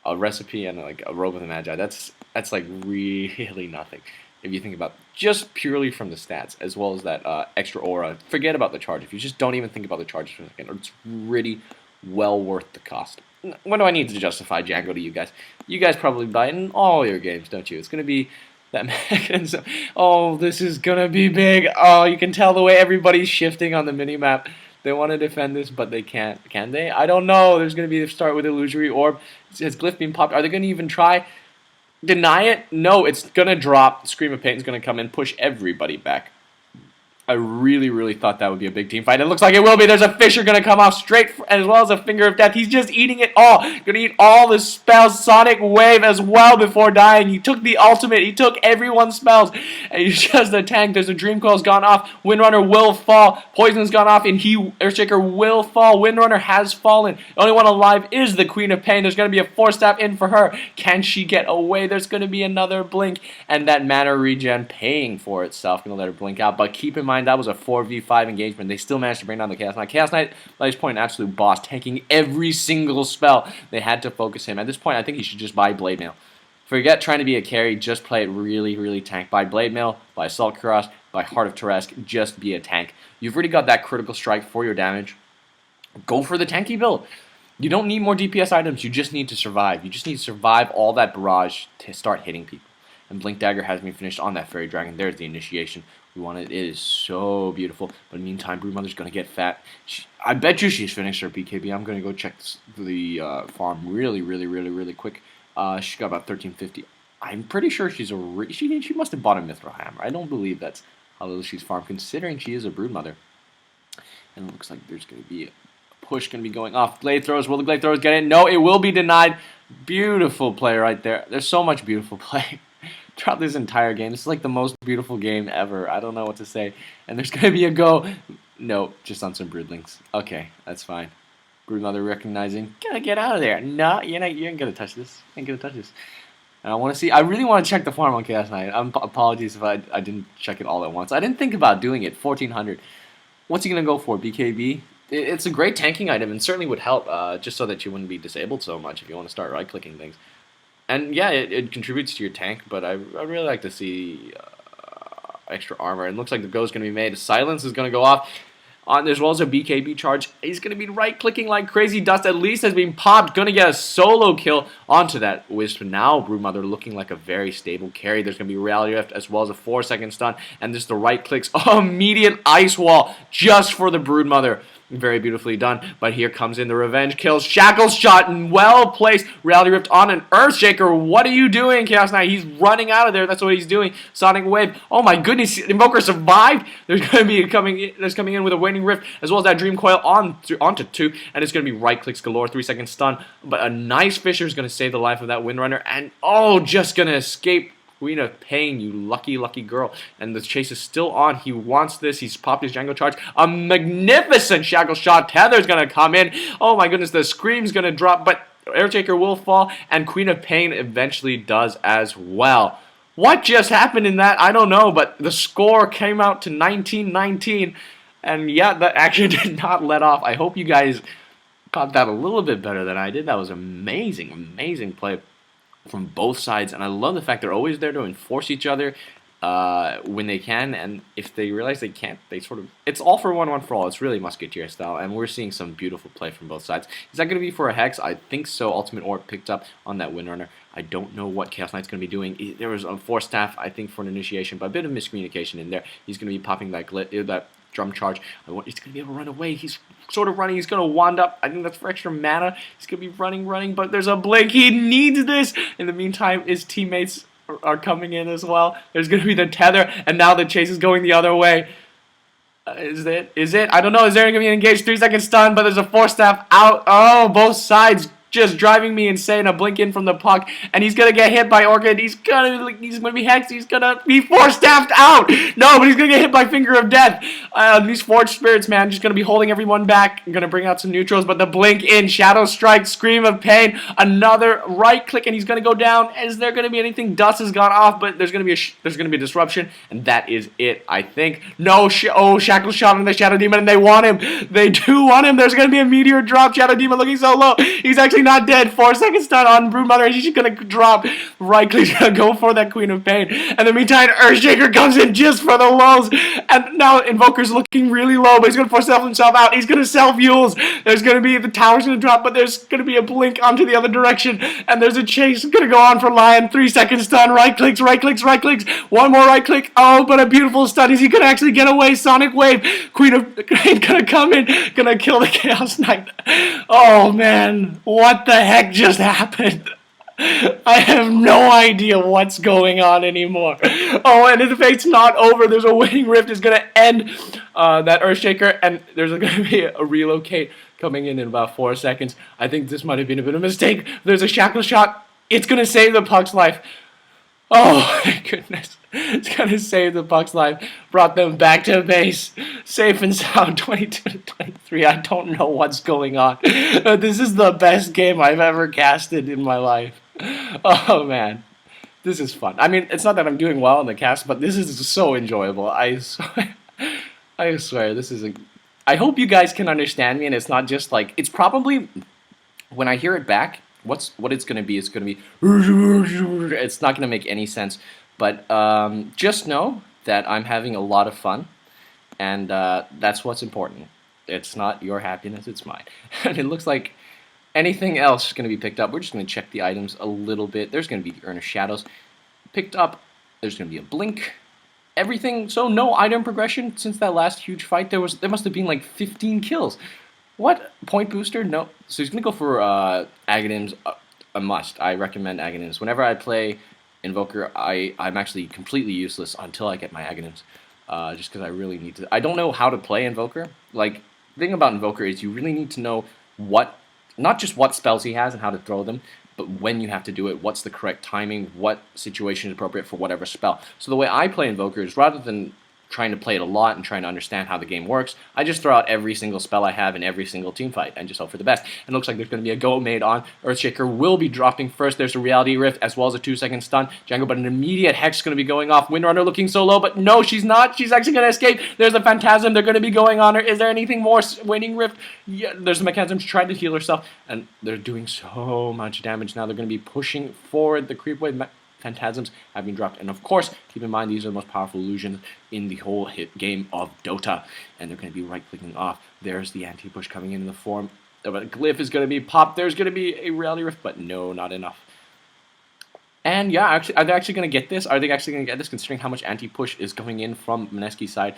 a recipe, and like a robe of the Magi. That's like really nothing. If you think about just purely from the stats, as well as that extra aura, forget about the charge. If you just don't even think about the charge for a second, it's really well worth the cost. What do I need to justify Django to you guys? You guys probably buy it in all your games, don't you? It's going to be that mechanism. Oh, this is going to be big. Oh, you can tell the way everybody's shifting on the minimap. They want to defend this, but they can't. Can they? I don't know. There's going to be a start with Illusory Orb. Has Glyph been popped? Are they going to even try? Deny it? No, it's going to drop. Scream of Pain's going to come in, push everybody back. I really, really thought that would be a big team fight. It looks like it will be. There's a Fisher going to come off straight, as well as a Finger of Death. He's just eating it all. Going to eat all the spells. Sonic Wave as well before dying. He took the ultimate. He took everyone's spells. And he's just a tank. There's a Dream Coil's gone off. Windrunner will fall. Poison's gone off, and Earthshaker will fall. Windrunner has fallen. The only one alive is the Queen of Pain. There's going to be a 4-step in for her. Can she get away? There's going to be another blink. And that mana regen paying for itself. Going to let her blink out. But keep in mind, that was a 4v5 engagement. They still managed to bring down the Chaos Knight. Chaos Knight, at this point, an absolute boss, tanking every single spell. They had to focus him. At this point, I think he should just buy Blade Mail. Forget trying to be a carry. Just play it really, really tank. Buy Blade Mail, buy Assault Cuirass, buy Heart of Teresk. Just be a tank. You've already got that critical strike for your damage. Go for the tanky build. You don't need more DPS items. You just need to survive. You just need to survive all that barrage to start hitting people. And Blink Dagger has been finished on that Fairy Dragon. There's the initiation. We want it. It is so beautiful. But in the meantime, Broodmother's going to get fat. I bet you she's finished her BKB. I'm going to go check the farm really, really, really, really quick. She got about 1350. I'm pretty sure she's she must have bought a Mithril Hammer. I don't believe that's how little she's farmed, considering she is a Broodmother. And it looks like there's going to be a push going to be going off. Blade Throwers. Will the Blade Throwers get it? No, it will be denied. Beautiful play right there. There's so much beautiful play throughout this entire game. This is like the most beautiful game ever. I don't know what to say. And there's going to be a go. No, just on some Broodlings. Okay, that's fine. Broodmother recognizing, gotta get out of there. No, you ain't gonna touch this. You ain't gonna touch this. And I really want to check the farm on Chaos Knight. Apologies if I didn't check it all at once. I didn't think about doing it. 1400. What's he gonna go for? BKB? It's a great tanking item and certainly would help just so that you wouldn't be disabled so much if you want to start right-clicking things. And yeah, it contributes to your tank, but I'd really like to see extra armor. And it looks like the go is going to be made. Silence is going to go off. As well as a BKB charge. He's going to be right-clicking like crazy. Dust at least has been popped. Going to get a solo kill onto that Wisp. Now Broodmother looking like a very stable carry. There's going to be Reality Rift as well as a 4-second stun. And just the right clicks. Oh, immediate Ice Wall just for the Broodmother. Very beautifully done. But here comes in the revenge kills. Shackle shot and well placed. Reality Rift on an Earthshaker. What are you doing, Chaos Knight? He's running out of there. That's what he's doing. Sonic Wave. Oh my goodness. Invoker survived. There's going to be coming in with a Waning Rift as well as that Dream Coil onto 2. And it's going to be right clicks galore. 3-second stun. But a nice Fisher is going to save the life of that Windrunner. And oh, just going to escape. Queen of Pain, you lucky, lucky girl. And the chase is still on. He wants this. He's popped his Django charge. A magnificent Shackle Shot. Tether's going to come in. Oh my goodness, the Scream's going to drop. But Airtaker will fall. And Queen of Pain eventually does as well. What just happened in that? I don't know. But the score came out to 19-19. And yeah, that actually did not let off. I hope you guys caught that a little bit better than I did. That was amazing, amazing play from both sides, and I love the fact they're always there to enforce each other when they can, and if they realize they can't, they sort of, it's all for one for all. It's really Musketeer style, and we're seeing some beautiful play from both sides. Is that going to be for a Hex? I think so. Ultimate Orb picked up on that Windrunner. I don't know what Chaos Knight's going to be doing. There was a Force Staff, I think, for an initiation, but a bit of miscommunication in there. He's going to be popping that drum charge. He's going to be able to run away. He's sort of running. He's going to wand up. I think that's for extra mana. He's going to be running, but there's a blink. He needs this. In the meantime, his teammates are coming in as well. There's going to be the tether, and now the chase is going the other way. Is it? I don't know. Is there going to be an engaged 3-second stun? But there's a Force Staff out. Oh, both sides just driving me insane. A blink in from the puck, and he's gonna get hit by Orchid. He's gonna be hexed. He's gonna be Force Staffed out. No, but he's gonna get hit by Finger of Death. These Forged Spirits, man, just gonna be holding everyone back. I'm gonna bring out some neutrals, but the blink in, Shadow Strike, Scream of Pain, another right click, and he's gonna go down. Is there gonna be anything? Dust has gone off, but there's gonna be a disruption, and that is it, I think. No, Shackle shot on the Shadow Demon, and they want him. They do want him. There's gonna be a meteor drop. Shadow Demon looking so low. He's actually not dead. 4-second stun on Broodmother. She's gonna drop. Right click's gonna go for that Queen of Pain. And in the meantime, Earthshaker comes in just for the lulls. And now Invoker's looking really low, but he's gonna force himself out. He's gonna sell fuels. There's gonna be the tower's gonna drop, but there's gonna be a blink onto the other direction. And there's a chase gonna go on for Lion. 3-second stun. Right clicks. One more right click. Oh, but a beautiful stun. Is he gonna actually get away? Sonic Wave. Queen of Pain gonna come in, gonna kill the Chaos Knight. Oh man, what the heck just happened? I have no idea what's going on anymore. Oh, and if it's not over, there's a Winning Rift is going to end that Earthshaker, and there's going to be a relocate coming in about 4 seconds. I think this might have been a bit of a mistake. There's a Shackle shot. It's going to save the Puck's life. Oh, my goodness. It's going to save the Puck's life. Brought them back to base. Safe and sound, 22-23. I don't know what's going on. This is the best game I've ever casted in my life. Oh, man. This is fun. I mean, it's not that I'm doing well in the cast, but this is so enjoyable. I swear, this is a... I hope you guys can understand me, and it's not just like... It's probably... When I hear it back... What it's going to be, it's going to be, it's not going to make any sense, but just know that I'm having a lot of fun, and that's what's important. It's not your happiness, it's mine. And it looks like anything else is going to be picked up. We're just going to check the items a little bit. There's going to be the Urn of Shadows picked up. There's going to be a blink. Everything, so no item progression since that last huge fight. There must have been like 15 kills. What? Point booster? No. So he's going to go for Aghanims, a must. I recommend Aghanims. Whenever I play Invoker, I'm actually completely useless until I get my Aghanims. Just because I really need to... I don't know how to play Invoker. Like, the thing about Invoker is you really need to know not just what spells he has and how to throw them, but when you have to do it, what's the correct timing, what situation is appropriate for whatever spell. So the way I play Invoker is rather than trying to play it a lot and trying to understand how the game works, I just throw out every single spell I have in every single team fight and just hope for the best. And it looks like there's going to be a go made on. Earthshaker will be dropping first. There's a Reality Rift as well as a 2-second stun. Django, but an immediate Hex is going to be going off. Windrunner looking so low, but no, she's not. She's actually going to escape. There's a Phantasm. They're going to be going on her. Is there anything more? Winning Rift. Yeah, there's a mechanism. She tried to heal herself, and they're doing so much damage now. They're going to be pushing forward. The creep wave Phantasms have been dropped, and of course, keep in mind these are the most powerful illusions in the whole hit game of Dota, and they're going to be right-clicking off. There's the anti-push coming in the form of a Glyph is going to be popped. There's going to be a Reality Rift, but no, not enough. And yeah, actually, are they actually going to get this? Are they actually going to get this, considering how much anti-push is going in from Mineski's side?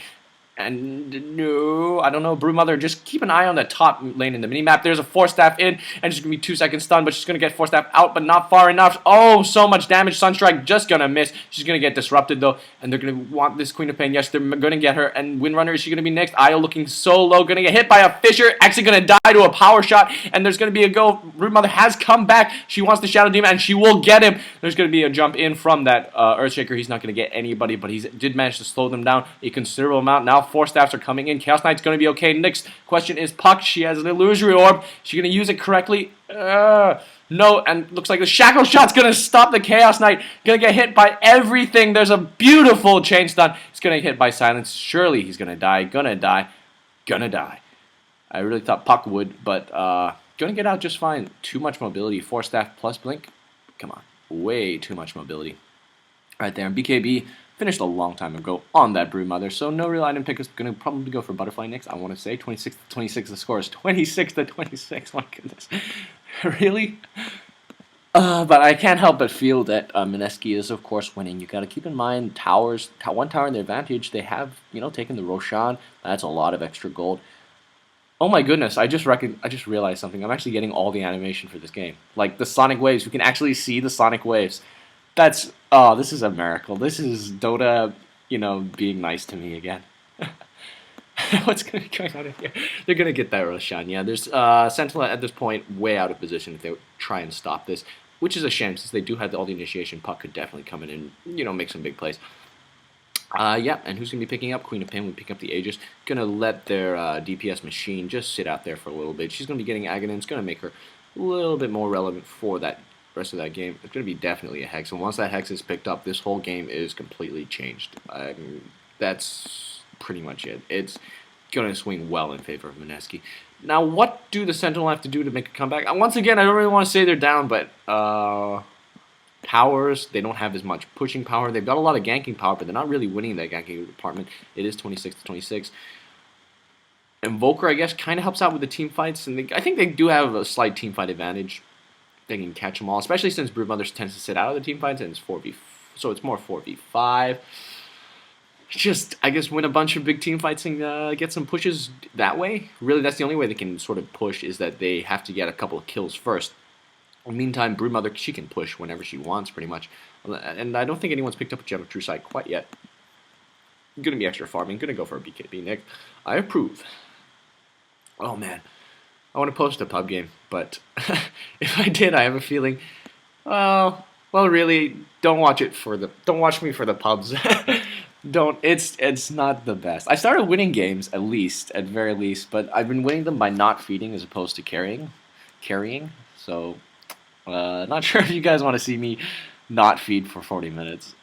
And no, I don't know. Broodmother, just keep an eye on the top lane in the minimap. There's a Force Staff in, and she's going to be 2-second stun, but she's going to get Force Staff out, but not far enough. Oh, so much damage. Sunstrike just going to miss. She's going to get disrupted, though, and they're going to want this Queen of Pain. Yes, they're going to get her, and Windrunner, is she going to be next? Io looking so low, going to get hit by a Fissure, actually going to die to a power shot, and there's going to be a go. Broodmother has come back. She wants the Shadow Demon, and she will get him. There's going to be a jump in from that Earthshaker. He's not going to get anybody, but he did manage to slow them down a considerable amount. Now, Force Staffs are coming in. Chaos Knight's going to be okay. Next question is Puck. She has an Illusory Orb. She's going to use it correctly. No, and looks like the Shackle Shot's going to stop the Chaos Knight. Going to get hit by everything. There's a beautiful chain stun. He's going to get hit by Silence. Surely he's going to die. Gonna die. I really thought Puck would, but going to get out just fine. Too much mobility. Force Staff plus Blink. Come on. Way too much mobility. Right there. And BKB finished a long time ago on that Broodmother, so no real item pick is going to probably go for Butterfly next. I want to say 26-26. The score is 26-26. My goodness, really? But I can't help but feel that Mineski is, of course, winning. You got to keep in mind one tower in their advantage. They have, taken the Roshan. That's a lot of extra gold. Oh my goodness! I just realized something. I'm actually getting all the animation for this game, like the sonic waves. We can actually see the sonic waves. This is a miracle. This is Dota, being nice to me again. What's going to be going on in here? They're going to get that Roshan. Yeah, there's Sentinel at this point way out of position if they try and stop this, which is a shame since they do have all the initiation. Puck could definitely come in and make some big plays. Yeah, and who's going to be picking up? Queen of Pain will pick up the Aegis. Going to let their DPS machine just sit out there for a little bit. She's going to be getting Aghanim. It's going to make her a little bit more relevant for that rest of that game. It's going to be definitely a Hex. And once that Hex is picked up, this whole game is completely changed. That's pretty much it. It's going to swing well in favor of Mineski. Now, what do the Sentinel have to do to make a comeback? Once again, I don't really want to say they're down, but powers, they don't have as much pushing power. They've got a lot of ganking power, but they're not really winning that ganking department. It is 26-26. Invoker, I guess, kind of helps out with the team fights, and I think they do have a slight team fight advantage. They can catch them all, especially since Broodmother tends to sit out of the team fights, and it's 4v, so it's more 4v5. Just, I guess, win a bunch of big team fights and get some pushes that way. Really, that's the only way they can sort of push, is that they have to get a couple of kills first. In the meantime, Broodmother, she can push whenever she wants, pretty much. And I don't think anyone's picked up a Gem of True Sight quite yet. Gonna be extra farming, gonna go for a BKB next. I approve. Oh man, I want to post a pub game, but if I did, I have a feeling, well, really, don't watch me for the pubs. It's not the best. I started winning games at very least, but I've been winning them by not feeding as opposed to carrying. So, not sure if you guys want to see me not feed for 40 minutes.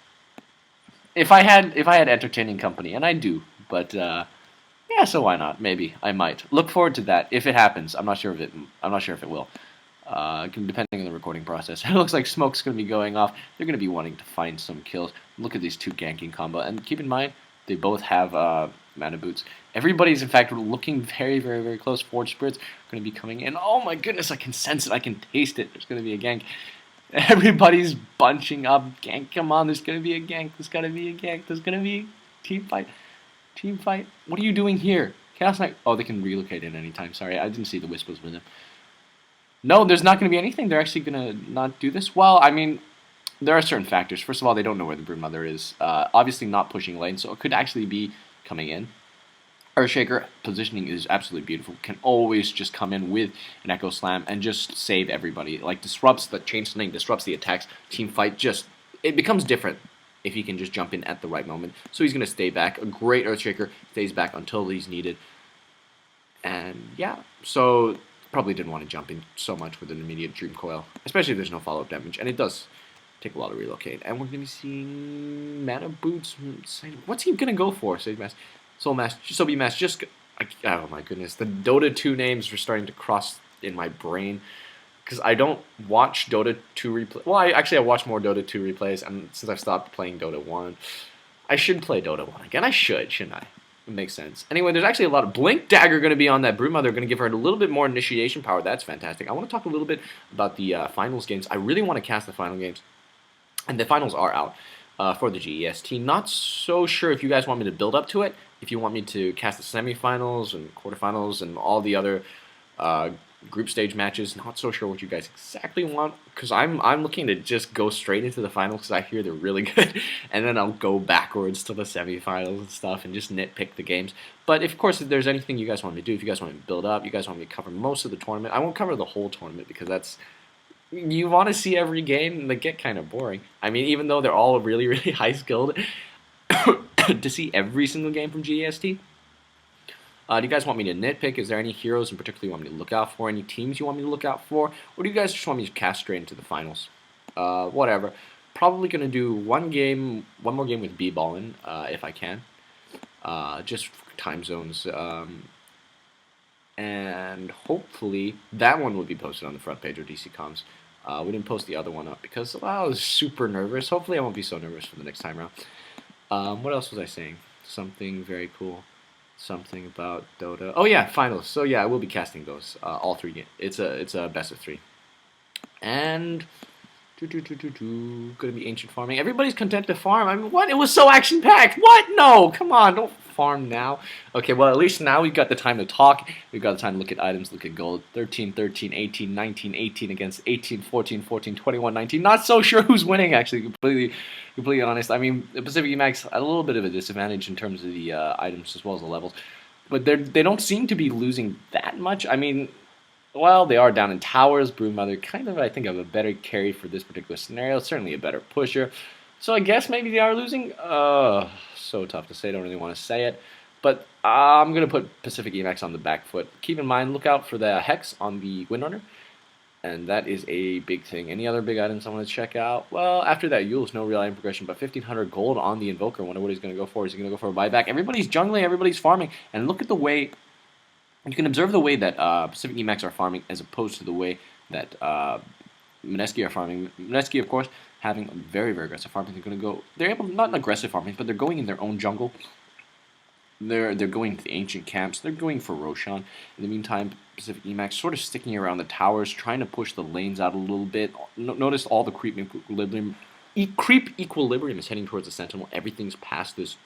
If I had entertaining company, and I do, but yeah, so why not? Maybe I might look forward to that if it happens. I'm not sure if it will. Depending on the recording process. It looks like smoke's going to be going off. They're going to be wanting to find some kills. Look at these two ganking combo, and keep in mind they both have mana boots. Everybody's in fact looking very, very, very close. Forge Spirits are going to be coming in. Oh my goodness, I can sense it. I can taste it. There's going to be a gank. Everybody's bunching up. Gank, come on. There's going to be a gank. There's going to be a gank. There's going to be a team fight. Team fight. What are you doing here? Chaos Knight. Oh, they can relocate in anytime. Sorry, I didn't see the whispers with them. No, there's not going to be anything. They're actually going to not do this. Well, I mean, there are certain factors. First of all, they don't know where the Broodmother is. Obviously not pushing lane, so it could actually be coming in. Earthshaker positioning is absolutely beautiful. Can always just come in with an Echo Slam and just save everybody. Like, disrupts the chain stunning, disrupts the attacks. Team fight, it becomes different if he can just jump in at the right moment. So he's going to stay back. A great Earthshaker stays back until he's needed. And yeah, so probably didn't want to jump in so much with an immediate Dream Coil, especially if there's no follow-up damage. And it does take a while to relocate. And we're going to be seeing Mana Boots. What's he going to go for? Sage Mask. Soul Mask, Sobi Mask, oh my goodness, the Dota 2 names are starting to cross in my brain, because I don't watch Dota 2 replay. Well, I watch more Dota 2 replays, and since I've stopped playing Dota 1, I should play Dota 1 again. I should, shouldn't I? It makes sense. Anyway, there's actually a lot of Blink Dagger going to be on that Broodmother, going to give her a little bit more initiation power. That's fantastic. I want to talk a little bit about the finals games. I really want to cast the final games, and the finals are out. For the GEST. Not so sure if you guys want me to build up to it, if you want me to cast the semifinals and quarterfinals and all the other group stage matches. Not so sure what you guys exactly want, because I'm looking to just go straight into the finals because I hear they're really good, and then I'll go backwards to the semifinals and stuff and just nitpick the games. But of course, if there's anything you guys want me to do, if you guys want me to build up, you guys want me to cover most of the tournament, I won't cover the whole tournament because you want to see every game, and they get kind of boring. I mean, even though they're all really, really high skilled, to see every single game from GEST. Do you guys want me to nitpick? Is there any heroes in particular you want me to look out for? Any teams you want me to look out for? Or do you guys just want me to cast straight into the finals? Whatever. Probably going to do one more game with B-Ballin, if I can. Just for time zones. And hopefully that one will be posted on the front page of DC Comms. We didn't post the other one up because I was super nervous. Hopefully I won't be so nervous for the next time around. What else was I saying? Something very cool. Something about Dota. Oh yeah, finals. So yeah, I will be casting those all 3 games. It's a best of 3. And Gonna be ancient farming. Everybody's content to farm. I mean, what? It was so action packed. What? No, come on, don't farm now. Okay, well, at least now we've got the time to talk. We've got the time to look at items, look at gold. 13, 13, 18, 19, 18 against 18, 14, 14, 21, 19. Not so sure who's winning, actually, completely honest. I mean, the Pacific.Emaxx a little bit of a disadvantage in terms of the items as well as the levels. But they don't seem to be losing that much. I mean, well, they are down in towers. Broodmother kind of, I think, have a better carry for this particular scenario. Certainly a better pusher. So I guess maybe they are losing. So tough to say. Don't really want to say it. But I'm going to put Pacific.Emaxx on the back foot. Keep in mind, look out for the Hex on the Windrunner. And that is a big thing. Any other big items I want to check out? Well, after that, Yule's no real item progression, but 1,500 gold on the Invoker. I wonder what he's going to go for. Is he going to go for a buyback? Everybody's jungling, everybody's farming. And look at the way... You can observe the way that Pacific.Emaxx are farming as opposed to the way that Mineski are farming. Mineski, of course, having very, very aggressive farming. They're going to go... They're able... Not aggressive farming, but they're going in their own jungle. They're going to the ancient camps. They're going for Roshan. In the meantime, Pacific.Emaxx sort of sticking around the towers, trying to push the lanes out a little bit. Notice all the creep equilibrium. Creep equilibrium is heading towards the Sentinel. Everything's past this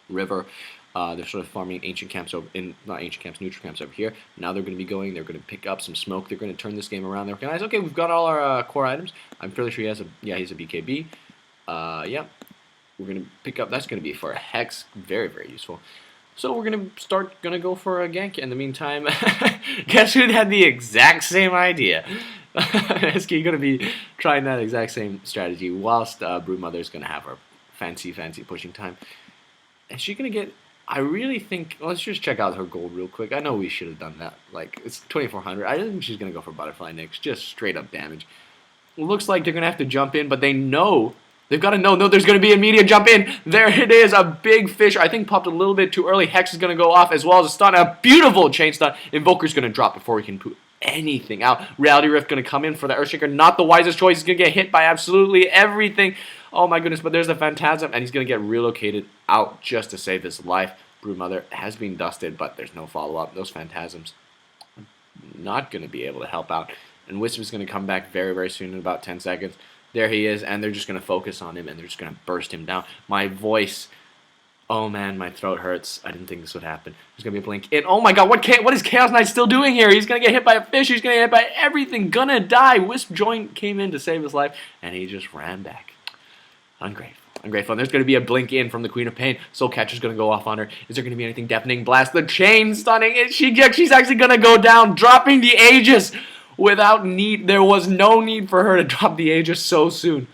river. They're sort of farming ancient camps over in not ancient camps, neutral camps over here. Now they're going to be going. They're going to pick up some smoke. They're going to turn this game around. They recognize, okay, we've got all our core items. I'm fairly sure he has a he's a BKB. Yeah, we're going to pick up. That's going to be for a Hex. Very, very useful. So we're going to go for a gank. In the meantime, guess who had the exact same idea? Mineski going to be trying that exact same strategy, whilst Broodmother's going to have her fancy pushing time. Is she going to get... I really think... Let's just check out her gold real quick. I know we should have done that. Like, it's 2,400. I think she's going to go for Butterfly next. Just straight up damage. It looks like they're going to have to jump in, but they know... They've got to know, no, there's going to be immediate jump in. There it is, a big fish. I think popped a little bit too early. Hex is going to go off as well as a stun. A beautiful chain stun. Invoker's going to drop before he can put anything out. Reality Rift going to come in for the Earthshaker. Not the wisest choice. He's going to get hit by absolutely everything. Oh my goodness, but there's the Phantasm, and he's going to get relocated out just to save his life. Broodmother has been dusted, but there's no follow-up. Those Phantasms not going to be able to help out. And Wisp is going to come back very, very soon in about 10 seconds. There he is, and they're just going to focus on him, and they're just going to burst him down. My voice, oh man, my throat hurts. I didn't think this would happen. There's going to be a blink in. Oh my god, what is Chaos Knight still doing here? He's going to get hit by a fish. He's going to get hit by everything. Gonna die. Wisp came in to save his life, and he just ran back. Ungrateful. Ungrateful. And there's going to be a blink in from the Queen of Pain. Soul Catcher's going to go off on her. Is there going to be anything? Deafening Blast. The chain stunning. She's actually going to go down, dropping the Aegis. Without need, there was no need for her to drop the Aegis so soon.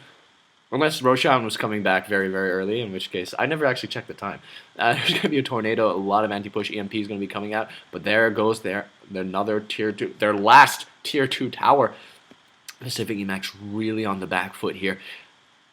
Unless Roshan was coming back very, very early, in which case, I never actually checked the time. There's going to be a tornado, a lot of anti-push EMP is going to be coming out, but there goes another tier 2, their last tier 2 tower. Pacific.Emaxx really on the back foot here.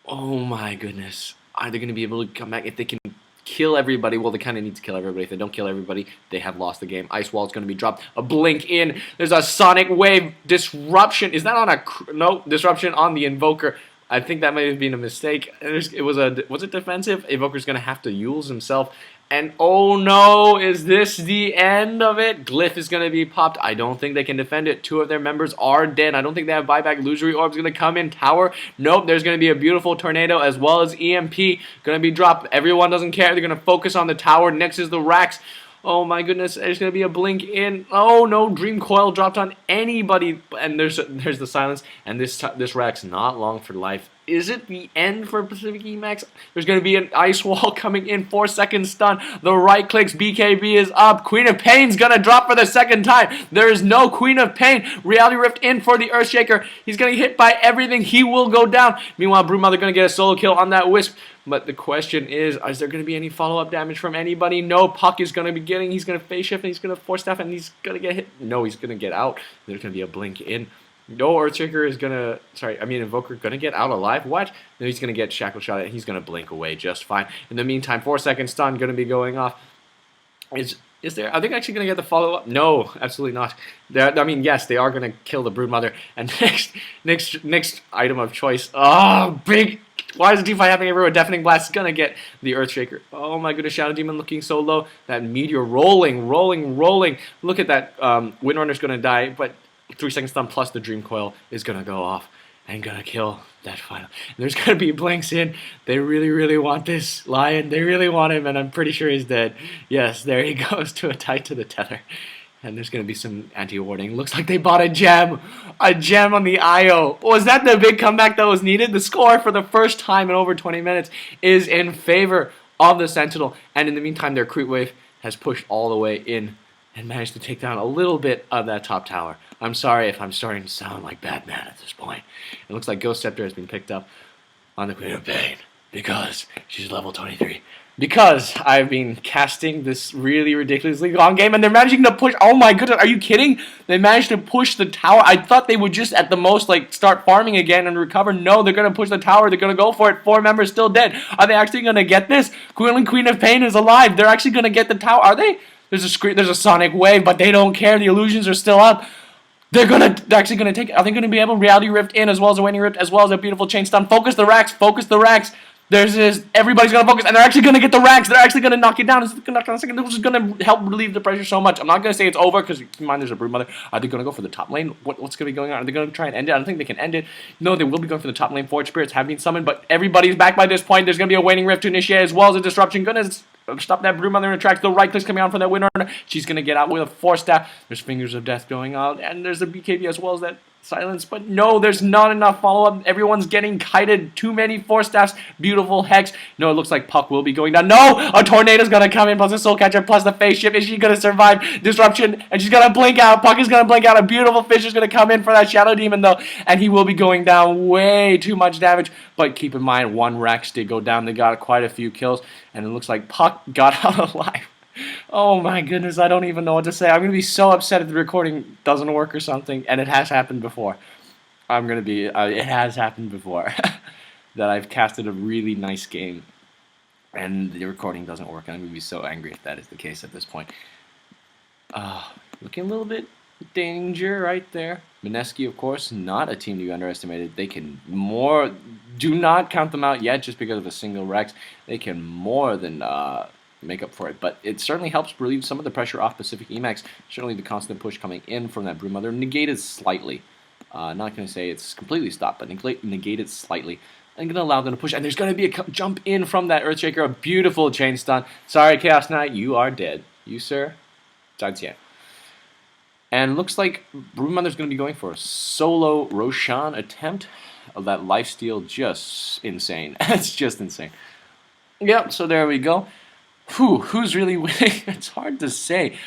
Oh my goodness. Are they going to be able to come back if they can kill everybody? Well, they kind of need to kill everybody. If they don't kill everybody, they have lost the game. Ice Wall is going to be dropped. A blink in. There's a Sonic Wave disruption. Is that on a... No, disruption on the Invoker. I think that might have been a mistake. Was it defensive? Invoker's going to have to Yules himself. And oh no, is this the end of it? Glyph is going to be popped. I don't think they can defend it. 2 of their members are dead. I don't think they have buyback. Illusory Orb's going to come in. Tower. Nope, there's going to be a beautiful tornado as well as EMP. Going to be dropped. Everyone doesn't care. They're going to focus on the tower. Next is the racks. Oh my goodness, there's going to be a blink in. Oh no, Dream Coil dropped on anybody. And there's the silence. And this rack's not long for life. Is it the end for Pacific.Emaxx? There's going to be an Ice Wall coming in. 4-second stun. The right clicks. BKB is up. Queen of Pain's going to drop for the second time. There is no Queen of Pain. Reality Rift in for the Earthshaker. He's going to get hit by everything. He will go down. Meanwhile, Broodmother going to get a solo kill on that Wisp. But the question is there going to be any follow-up damage from anybody? No. Puck is going to be getting. He's going to phase shift and he's going to force staff and he's going to get hit. No, he's going to get out. There's going to be a blink in. No, Earthshaker is gonna... Invoker gonna get out alive? What? Then he's gonna get Shackle Shot and he's gonna blink away just fine. In the meantime, 4-second stun gonna be going off. Are they actually gonna get the follow-up? No, absolutely not. Yes, they are gonna kill the Broodmother. And next item of choice. Oh, big... Why is the T5 having everywhere? Deafening Blast is gonna get the Earthshaker. Oh my goodness, Shadow Demon looking so low. That Meteor rolling. Look at that. Windrunner's gonna die, but... 3-second stun plus the Dream Coil is going to go off. and gonna kill that final. There's gonna be blinks in. They really, really want this lion. They really want him, and I'm pretty sure he's dead. Yes, there he goes to a tight to the tether. And there's gonna be some anti-warding. Looks like they bought a gem on the IO. Was that the big comeback that was needed? The score for the first time in over 20 minutes is in favor of the Sentinel. And in the meantime, their creep wave has pushed all the way in and managed to take down a little bit of that top tower. I'm sorry if I'm starting to sound like Batman at this point. It looks like Ghost Scepter has been picked up on the Queen of Pain because she's level 23. Because I've been casting this really ridiculously long game, and they're managing to push. Oh my goodness, are you kidding? They managed to push the tower. I thought they would just at the most like start farming again and recover. No, they're gonna push the tower. They're gonna go for it. 4 members still dead. Are they actually gonna get this? Queen of Pain is alive. They're actually gonna get the tower. Are they? There's a sonic wave, but they don't care. The illusions are still up. They're actually gonna take. Are they gonna be able to reality rift in as well as a waning rift as well as a beautiful chain stun? Focus the racks. Focus the racks. Everybody's gonna focus, and they're actually gonna get the racks. They're actually gonna knock it down. This is gonna help relieve the pressure so much. I'm not gonna say it's over because keep in mind there's a broodmother. Are they gonna go for the top lane? What's gonna be going on? Are they gonna try and end it? I don't think they can end it. No, they will be going for the top lane. Forge spirits have been summoned, but everybody's back by this point. There's gonna be a waning rift to initiate as well as a disruption. Gonna stop that broodmother in the tracks. The right click's coming on for that winner. She's gonna get out with a force staff. There's fingers of death going out, and there's a BKB as well as that silence, but no, there's not enough follow-up. Everyone's getting kited. Too many force staffs. Beautiful hex. No, it looks like Puck will be going down. No! A tornado's gonna come in, plus a soul catcher, plus the face shift. Is she gonna survive disruption? And she's gonna blink out. Puck is gonna blink out. A beautiful fish is gonna come in for that shadow demon though, and he will be going down way too much damage. But keep in mind, 1 Rex did go down. They got quite a few kills, and it looks like Puck got out alive. Oh my goodness, I don't even know what to say. I'm going to be so upset if the recording doesn't work or something, and it has happened before. It has happened before that I've casted a really nice game, and the recording doesn't work, and I'm going to be so angry if that is the case at this point. Looking a little bit danger right there. Mineski, of course, not a team to be underestimated. They can more, do not count them out yet just because of a single Rex. They can more than make up for it, but it certainly helps relieve some of the pressure off Pacific.Emaxx. Certainly the constant push coming in from that broodmother negated slightly. Not going to say it's completely stopped, but negated slightly. I'm going to allow them to push, and there's going to be a jump in from that Earthshaker, a beautiful chain stun. Sorry, Chaos Knight, you are dead. You, sir, Zaijian. And looks like broodmother's going to be going for a solo Roshan attempt. That lifesteal, just insane. It's just insane. Yep, so there we go. Who's really winning? It's hard to say.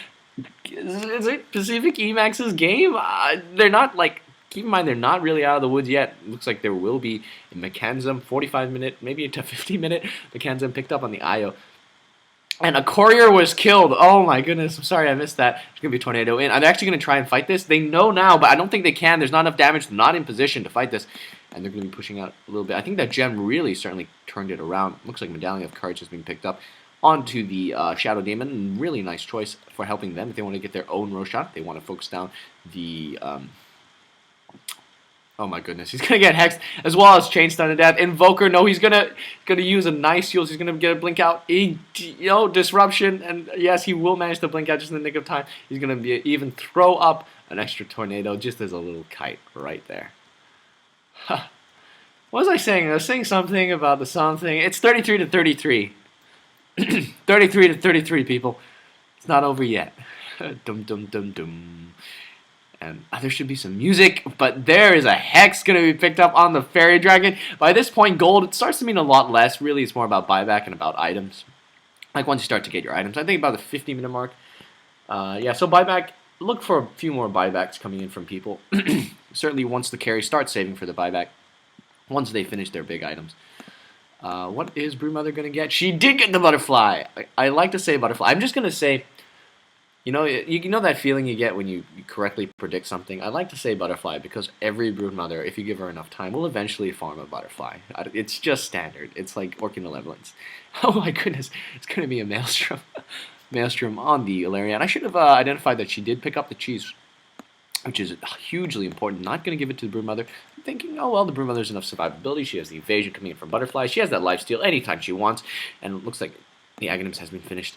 Is it Pacific.Emaxx's game? They're not like. Keep in mind they're not really out of the woods yet. Looks like there will be a mechanism, 45-minute, maybe to 50-minute mechanism picked up on the IO. And a courier was killed. Oh my goodness! I'm sorry I missed that. It's gonna be a tornado in. I'm actually gonna try and fight this. They know now, but I don't think they can. There's not enough damage. They're not in position to fight this, and they're gonna be pushing out a little bit. I think that gem really certainly turned it around. Looks like Medallion of Courage has been picked up onto the Shadow Demon. Really nice choice for helping them if they want to get their own Roshan. They want to focus down the. Oh my goodness, he's gonna get hexed as well as chain stun to death. Invoker, no, he's gonna use a nice heals. He's gonna get a blink out. Disruption, and yes, he will manage to blink out just in the nick of time. He's gonna even throw up an extra tornado just as a little kite right there. What was I saying? I was saying something about the song thing. It's 33 to 33. 33 to 33, people. It's not over yet. Dum dum dum dum. And there should be some music, but there is a hex going to be picked up on the fairy dragon. By this point, gold, it starts to mean a lot less. Really, it's more about buyback and about items. Like once you start to get your items, I think about the 50-minute mark. Yeah, so buyback, look for a few more buybacks coming in from people. Certainly once the carry starts saving for the buyback, once they finish their big items. What is Broodmother going to get? She did get the butterfly. I like to say butterfly. I'm just going to say, you know that feeling you get when you correctly predict something? I like to say butterfly because every broodmother, if you give her enough time, will eventually farm a butterfly. It's just standard. It's like Orc Malevolence. Oh my goodness, it's going to be a Maelstrom. Maelstrom on the Ilarion. I should have identified that she did pick up the cheese, which is hugely important. Not going to give it to the broodmother. I'm thinking, oh well, the broodmother has enough survivability. She has the evasion coming in from butterfly. She has that lifesteal anytime she wants. And it looks like the Aghanims has been finished.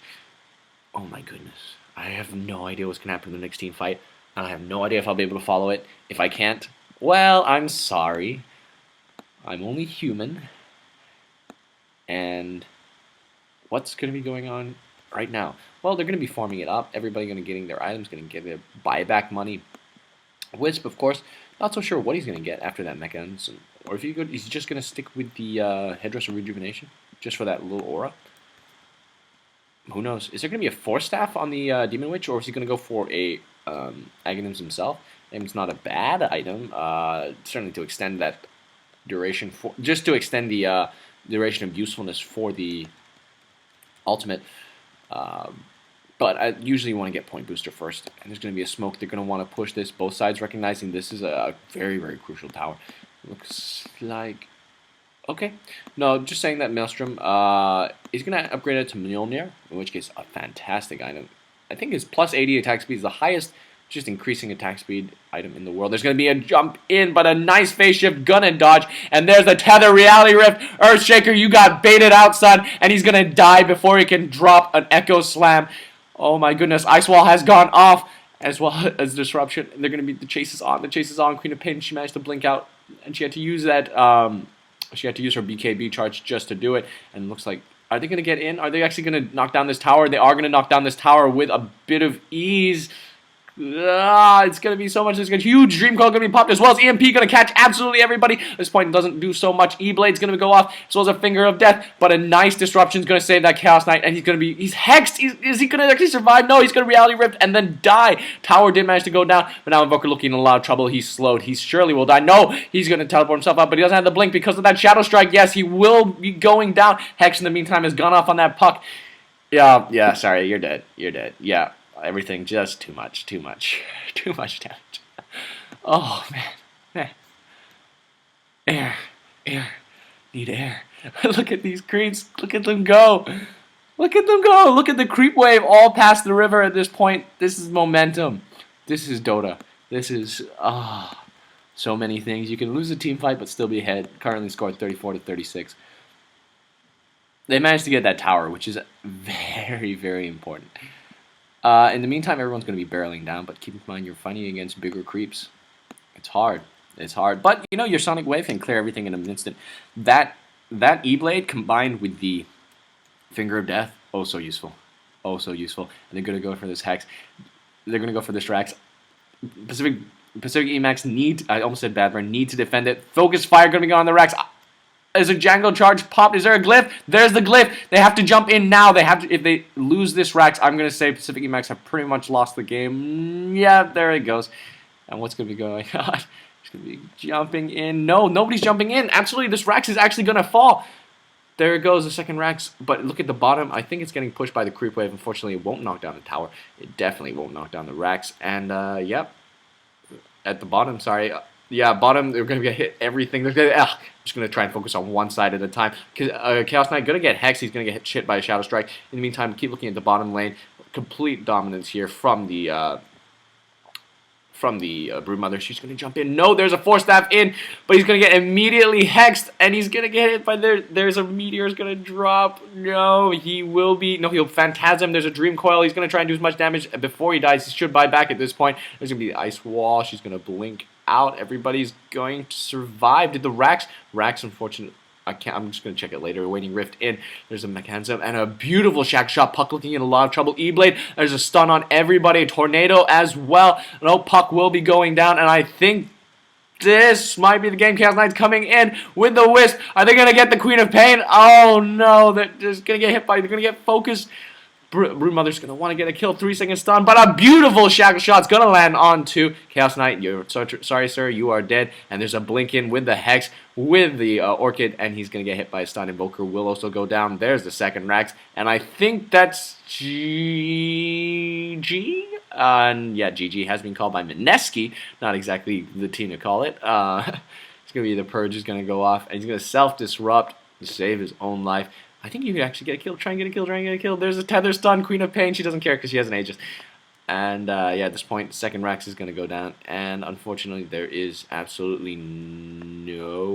Oh my goodness. I have no idea what's going to happen in the next team fight. And I have no idea if I'll be able to follow it. If I can't, Well, I'm sorry. I'm only human. And what's going to be going on right now? Well, they're going to be farming it up. Everybody going to getting their items, going to get their buyback money. Wisp, of course, not so sure what he's going to get after that mechanism. Or if he's just going to stick with the Headdress of Rejuvenation, just for that little aura. Who knows? Is there going to be a Force Staff on the Demon Witch, or is he going to go for a Aghanims himself? And it's not a bad item, certainly to extend that duration, just to extend the duration of usefulness for the ultimate. But I usually want to get point booster first, and there's going to be a smoke. They're going to want to push this, both sides recognizing this is a very, very crucial tower. Looks like... Okay. No, just saying that Maelstrom is going to upgrade it to Mjolnir, in which case a fantastic item. I think his plus 80 attack speed is the highest, just increasing attack speed item in the world. There's going to be a jump in, but a nice phase shift, gun and dodge, and there's the tether reality rift. Earthshaker, you got baited out, son, and he's going to die before he can drop an echo slam. Oh my goodness, Ice Wall has gone off, as well as Disruption. They're going to be, the chase is on, Queen of Pain, she managed to blink out, and she had to use that, she had to use her BKB charge just to do it, and it looks like, are they going to get in? Are they actually going to knock down this tower? They are going to knock down this tower with a bit of ease. It's going to be so much. There's a huge Dream Coil going to be popped, as well as EMP going to catch absolutely everybody. At this point, it doesn't do so much. E-Blade's going to go off, as well as a Finger of Death, but a nice Disruption is going to save that Chaos Knight, and he's hexed. Is he going to actually survive? No, he's going to Reality Rift and then die. Tower did manage to go down, but now Invoker looking in a lot of trouble. He's slowed. He surely will die. No, he's going to teleport himself up, but he doesn't have the blink because of that Shadow Strike. Yes, he will be going down. Hex, in the meantime, has gone off on that puck. Yeah, sorry, you're dead. Yeah. Everything just too much damage. Oh man. Air, need air. Look at these creeps. Look at them go. Look at the creep wave all past the river at this point. This is momentum. This is Dota. This is so many things. You can lose a team fight but still be ahead. Currently scored 34-36. They managed to get that tower, which is very, very important. In the meantime, everyone's going to be barreling down, but keep in mind you're fighting against bigger creeps. It's hard. But, your Sonic Wave can clear everything in an instant. That E-Blade combined with the Finger of Death, oh so useful. And they're going to go for this Hex. They're going to go for this Rax. Pacific.Emaxx I almost said Bad Burn, need to defend it. Focus Fire going to be on the Rax. Is a Django charge popped? Is there a glyph? There's the glyph. They have to jump in now. They have to. If they lose this Rax, I'm going to say Pacific.Emaxx have pretty much lost the game. Yeah, there it goes. And what's going to be going on? It's going to be jumping in. No, nobody's jumping in. Absolutely, this Rax is actually going to fall. There it goes, the second Rax. But look at the bottom. I think it's getting pushed by the creep wave. Unfortunately, it won't knock down the tower. It definitely won't knock down the Rax. And, yep. At the bottom, sorry. Yeah, bottom, they're going to get hit everything. They're going to, just going to try and focus on one side at a time. Chaos Knight going to get Hex. He's going to get hit by a Shadow Strike. In the meantime, keep looking at the bottom lane. Complete dominance here from the Broodmother. She's going to jump in. No, there's a Force Staff in, but he's going to get immediately hexed, and he's going to get hit by there's a Meteor's going to drop. No, he will be. No, he'll Phantasm. There's a Dream Coil. He's going to try and do as much damage before he dies. He should buy back at this point. There's going to be the Ice Wall. She's going to blink out. Everybody's going to survive. Did the Rax, unfortunately, I'm just going to check it later. Waiting Rift in. There's a mechanism and a beautiful Shack Shot. Puck looking in a lot of trouble. E-Blade. There's a stun on everybody. A Tornado as well. No, Puck will be going down, and I think this might be the game. Chaos Knight's coming in with the Wisp. Are they going to get the Queen of Pain? Oh no, they're just going to get hit by. They're going to get focused. Broodmother's going to want to get a kill, 3-second stun, but a beautiful Shackle Shot's going to land onto Chaos Knight. You're sorry, sir, you are dead. And there's a blink in with the Hex, with the Orchid, and he's going to get hit by a stun. Invoker will also go down. There's the second Rax, and I think that's GG. Yeah, GG has been called by Mineski, not exactly the team to call it. It's going to be the Purge is going to go off, and he's going to self-disrupt to save his own life. I think you could actually get a kill. Try and get a kill. There's a Tether stun. Queen of Pain. She doesn't care because she has an Aegis. And yeah, at this point, second Rex is going to go down. And unfortunately, there is absolutely no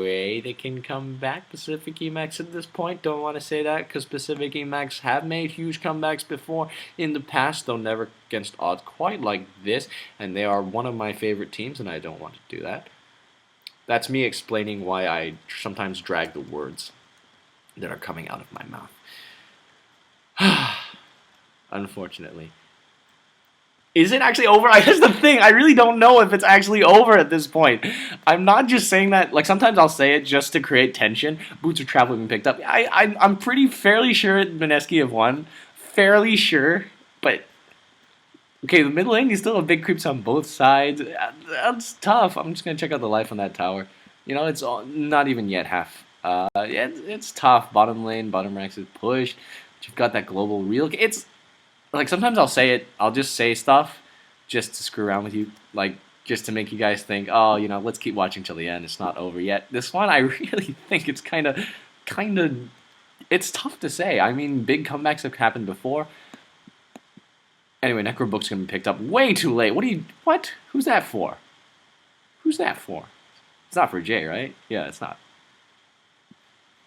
way they can come back. Pacific.Emaxx at this point. Don't want to say that because Pacific.Emaxx have made huge comebacks before in the past, though never against odds quite like this. And they are one of my favorite teams, and I don't want to do that. That's me explaining why I sometimes drag the words that are coming out of my mouth. Unfortunately. Is it actually over? Here's the thing. I really don't know if it's actually over at this point. I'm not just saying that. Like, sometimes I'll say it just to create tension. Boots of travel have been picked up. I'm fairly sure Mineski have won. Fairly sure. But, okay, the middle lane, you still have big creeps on both sides. That's tough. I'm just going to check out the life on that tower. You know, it's not even yet half. Yeah, it's tough. Bottom lane, bottom ranks is pushed. But you've got that global real. It's... Like, sometimes I'll say it, I'll just say stuff just to screw around with you, like, just to make you guys think, oh, you know, let's keep watching till the end, it's not over yet. This one, I really think it's kind of, it's tough to say. I mean, big comebacks have happened before. Anyway, Necrobook's going to be picked up way too late. What? Who's that for? Who's that for? It's not for Jay, right? Yeah, it's not.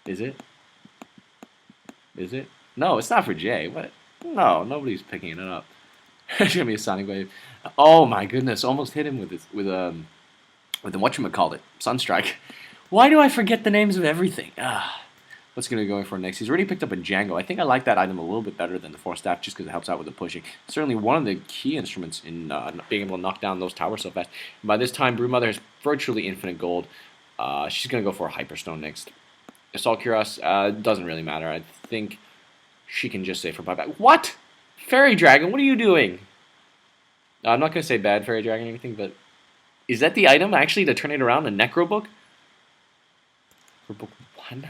Is it? Is it? No, it's not for Jay. What? No, nobody's picking it up. It's gonna be a sonic wave. Oh my goodness! Almost hit him with the whatchamacallit, Sunstrike. Why do I forget the names of everything? What's gonna be going for next? He's already picked up a Django. I think I like that item a little bit better than the Force Staff just because it helps out with the pushing. Certainly one of the key instruments in being able to knock down those towers so fast. And by this time, Broodmother has virtually infinite gold. She's gonna go for a Hyperstone next. Assault Cuirass doesn't really matter. I think she can just save for buyback. What? Fairy Dragon, what are you doing? I'm not going to say bad Fairy Dragon or anything, but is that the item actually to turn it around? A Necrobook? For book 1?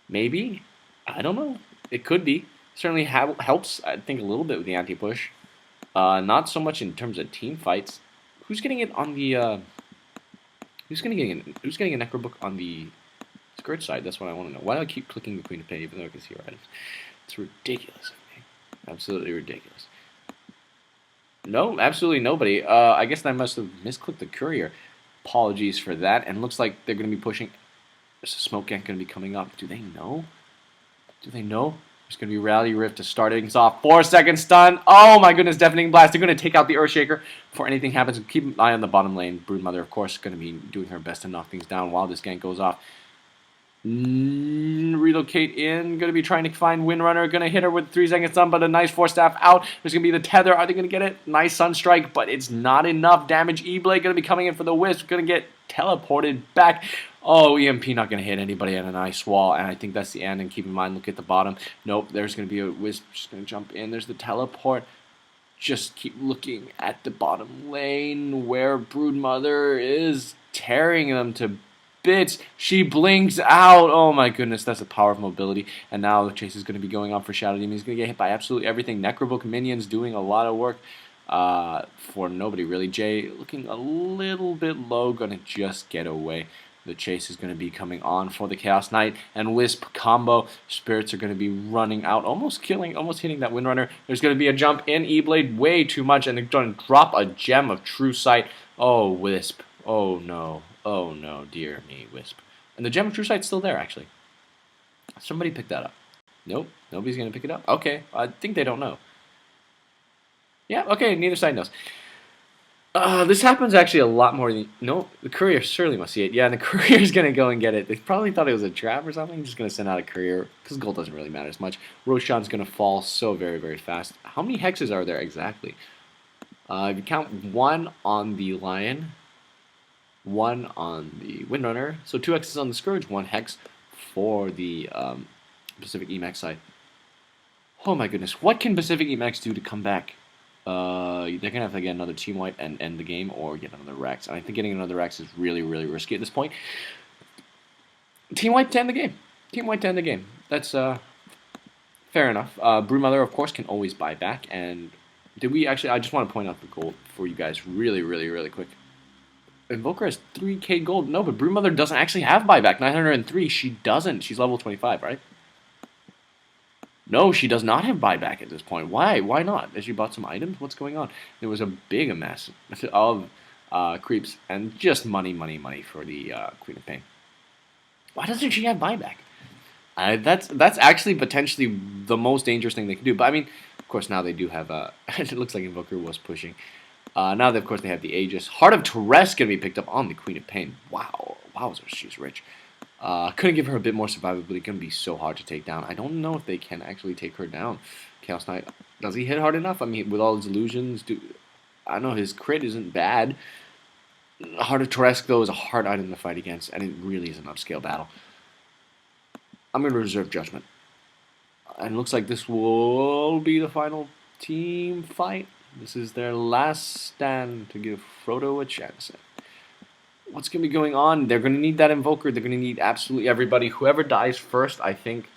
Maybe? I don't know. It could be. Certainly helps, I think, a little bit with the anti-push. Not so much in terms of team fights. Who's getting it on the... Who's getting a Necrobook on the... Scourge side, that's what I want to know. Why do I keep clicking the Queen of Pain even though I can see her items? It's ridiculous of me. Absolutely ridiculous. No, absolutely nobody. I guess I must have misclicked the courier. Apologies for that. And looks like they're going to be pushing. There's a smoke gank going to be coming up. Do they know? Do they know? There's going to be Rally Rift to start things off. 4-second stun. Oh my goodness, Deafening Blast. They're going to take out the Earthshaker before anything happens. Keep an eye on the bottom lane. Broodmother, of course, is going to be doing her best to knock things down while this gank goes off. Relocate in, gonna be trying to find Windrunner, gonna hit her with 3-second stun, but a nice Force Staff out. There's gonna be the Tether, are they gonna get it? Nice Sunstrike, but it's not enough damage. E-Blade gonna be coming in for the Wisp, gonna get teleported back. Oh, EMP not gonna hit anybody at an ice wall, and I think that's the end, and keep in mind, look at the bottom. Nope, there's gonna be a Wisp, just gonna jump in, there's the teleport. Just keep looking at the bottom lane where Broodmother is tearing them to bits. She blinks out. Oh my goodness, that's the power of mobility. And now the chase is going to be going on for Shadow Demon. He's going to get hit by absolutely everything. Necrobook minions doing a lot of work for nobody really. Jay looking a little bit low, going to just get away. The chase is going to be coming on for the Chaos Knight and Wisp combo. Spirits are going to be running out, almost hitting that Windrunner. There's going to be a jump in E-Blade, way too much, and they're going to drop a gem of True Sight. Oh, Wisp. Oh no. Oh no, dear me, Wisp. And the Gem of True Sight's still there, actually. Somebody picked that up. Nope, nobody's going to pick it up. Okay, I think they don't know. Yeah, okay, neither side knows. This happens actually a lot more than... No, the courier surely must see it. Yeah, and the courier's going to go and get it. They probably thought it was a trap or something. Just going to send out a courier, because gold doesn't really matter as much. Roshan's going to fall so very, very fast. How many hexes are there exactly? If you count 1 on the Lion... 1 on the Windrunner, so 2 hexes on the Scourge, 1 hex for the Pacific.Emaxx side. Oh my goodness, what can Pacific.Emaxx do to come back? They're going to have to get another team wipe and end the game, or get another Rex. And I think getting another Rex is really, really risky at this point. Team wipe to end the game. Team wipe to end the game. That's fair enough. Broodmother, of course, can always buy back. And did we actually... I just want to point out the gold for you guys really, really, really quick. Invoker has 3k gold. No, but Broodmother doesn't actually have buyback. 903. She doesn't. She's level 25, right? No, she does not have buyback at this point. Why? Why not? Has she bought some items? What's going on? There was a big amass of creeps and just money, money, money for the Queen of Pain. Why doesn't she have buyback? That's actually potentially the most dangerous thing they can do. But I mean, of course, now they do have it looks like Invoker was pushing. Now, of course, they have the Aegis. Heart of Terresk going to be picked up on the Queen of Pain. Wow. Wowzers, she's rich. Couldn't give her a bit more survivability. Going to be so hard to take down. I don't know if they can actually take her down. Chaos Knight, does he hit hard enough? I mean, with all his illusions, I know his crit isn't bad. Heart of Terresk, though, is a hard item to fight against, and it really is an upscale battle. I'm going to reserve judgment. And it looks like this will be the final team fight. This is their last stand to give Frodo a chance. What's going to be going on? They're going to need that Invoker. They're going to need absolutely everybody. Whoever dies first, I think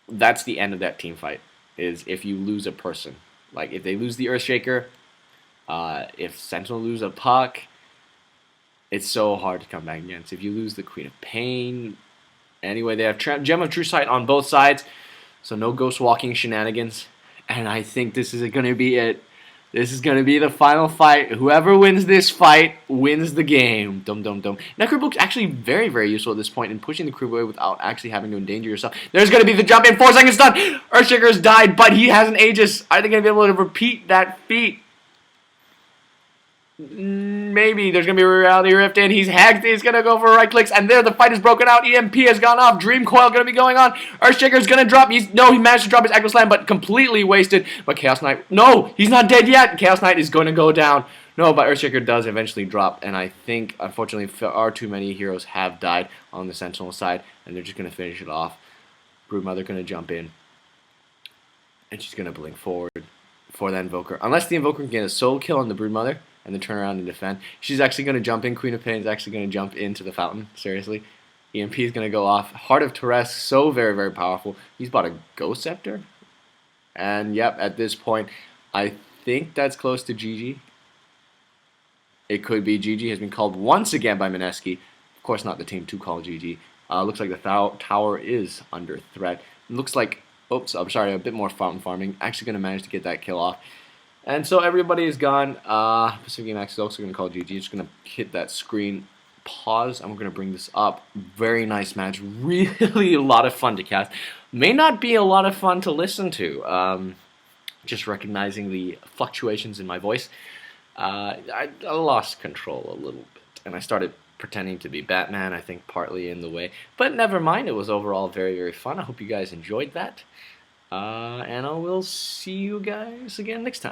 that's the end of that team fight, is if you lose a person. Like, if they lose the Earthshaker, if Sentinel lose a Puck, it's so hard to come back against. If you lose the Queen of Pain... Anyway, they have Gem of True Sight on both sides, so no ghost walking shenanigans. And I think this is going to be it. This is going to be the final fight. Whoever wins this fight wins the game. Dum dum dum. Necrobook's actually very, very useful at this point in pushing the crew away without actually having to endanger yourself. There's going to be the jump in. 4 seconds done. Earthshaker has died, but he has an Aegis. Are they going to be able to repeat that feat? Maybe. There's going to be a Reality Rift in. He's hacked. He's going to go for right clicks. And there, the fight is broken out. EMP has gone off. Dream Coil going to be going on. Earthshaker's going to drop. He managed to drop his Echo Slam, but completely wasted. But Chaos Knight, no, he's not dead yet. Chaos Knight is going to go down. No, but Earthshaker does eventually drop. And I think, unfortunately, far too many heroes have died on the Sentinel side. And they're just going to finish it off. Broodmother going to jump in. And she's going to blink forward for that Invoker. Unless the Invoker can get a solo kill on the Broodmother and then turn around and defend. She's actually going to jump in. Queen of Pain is actually going to jump into the fountain. Seriously. EMP is going to go off. Heart of Terresk, so very, very powerful. He's bought a Ghost Scepter. And, yep, at this point, I think that's close to GG. It could be GG. Has been called once again by Mineski. Of course, not the team to call GG. Looks like the tower is under threat. Looks like, oops, I'm sorry, a bit more fountain farming. Actually going to manage to get that kill off. And so everybody is gone. Pacific.Emaxx is also going to call GG. Just going to hit that screen pause. I'm going to bring this up. Very nice match. Really a lot of fun to cast. May not be a lot of fun to listen to. Just recognizing the fluctuations in my voice. I lost control a little bit. And I started pretending to be Batman, I think partly in the way. But never mind. It was overall very, very fun. I hope you guys enjoyed that. And I will see you guys again next time.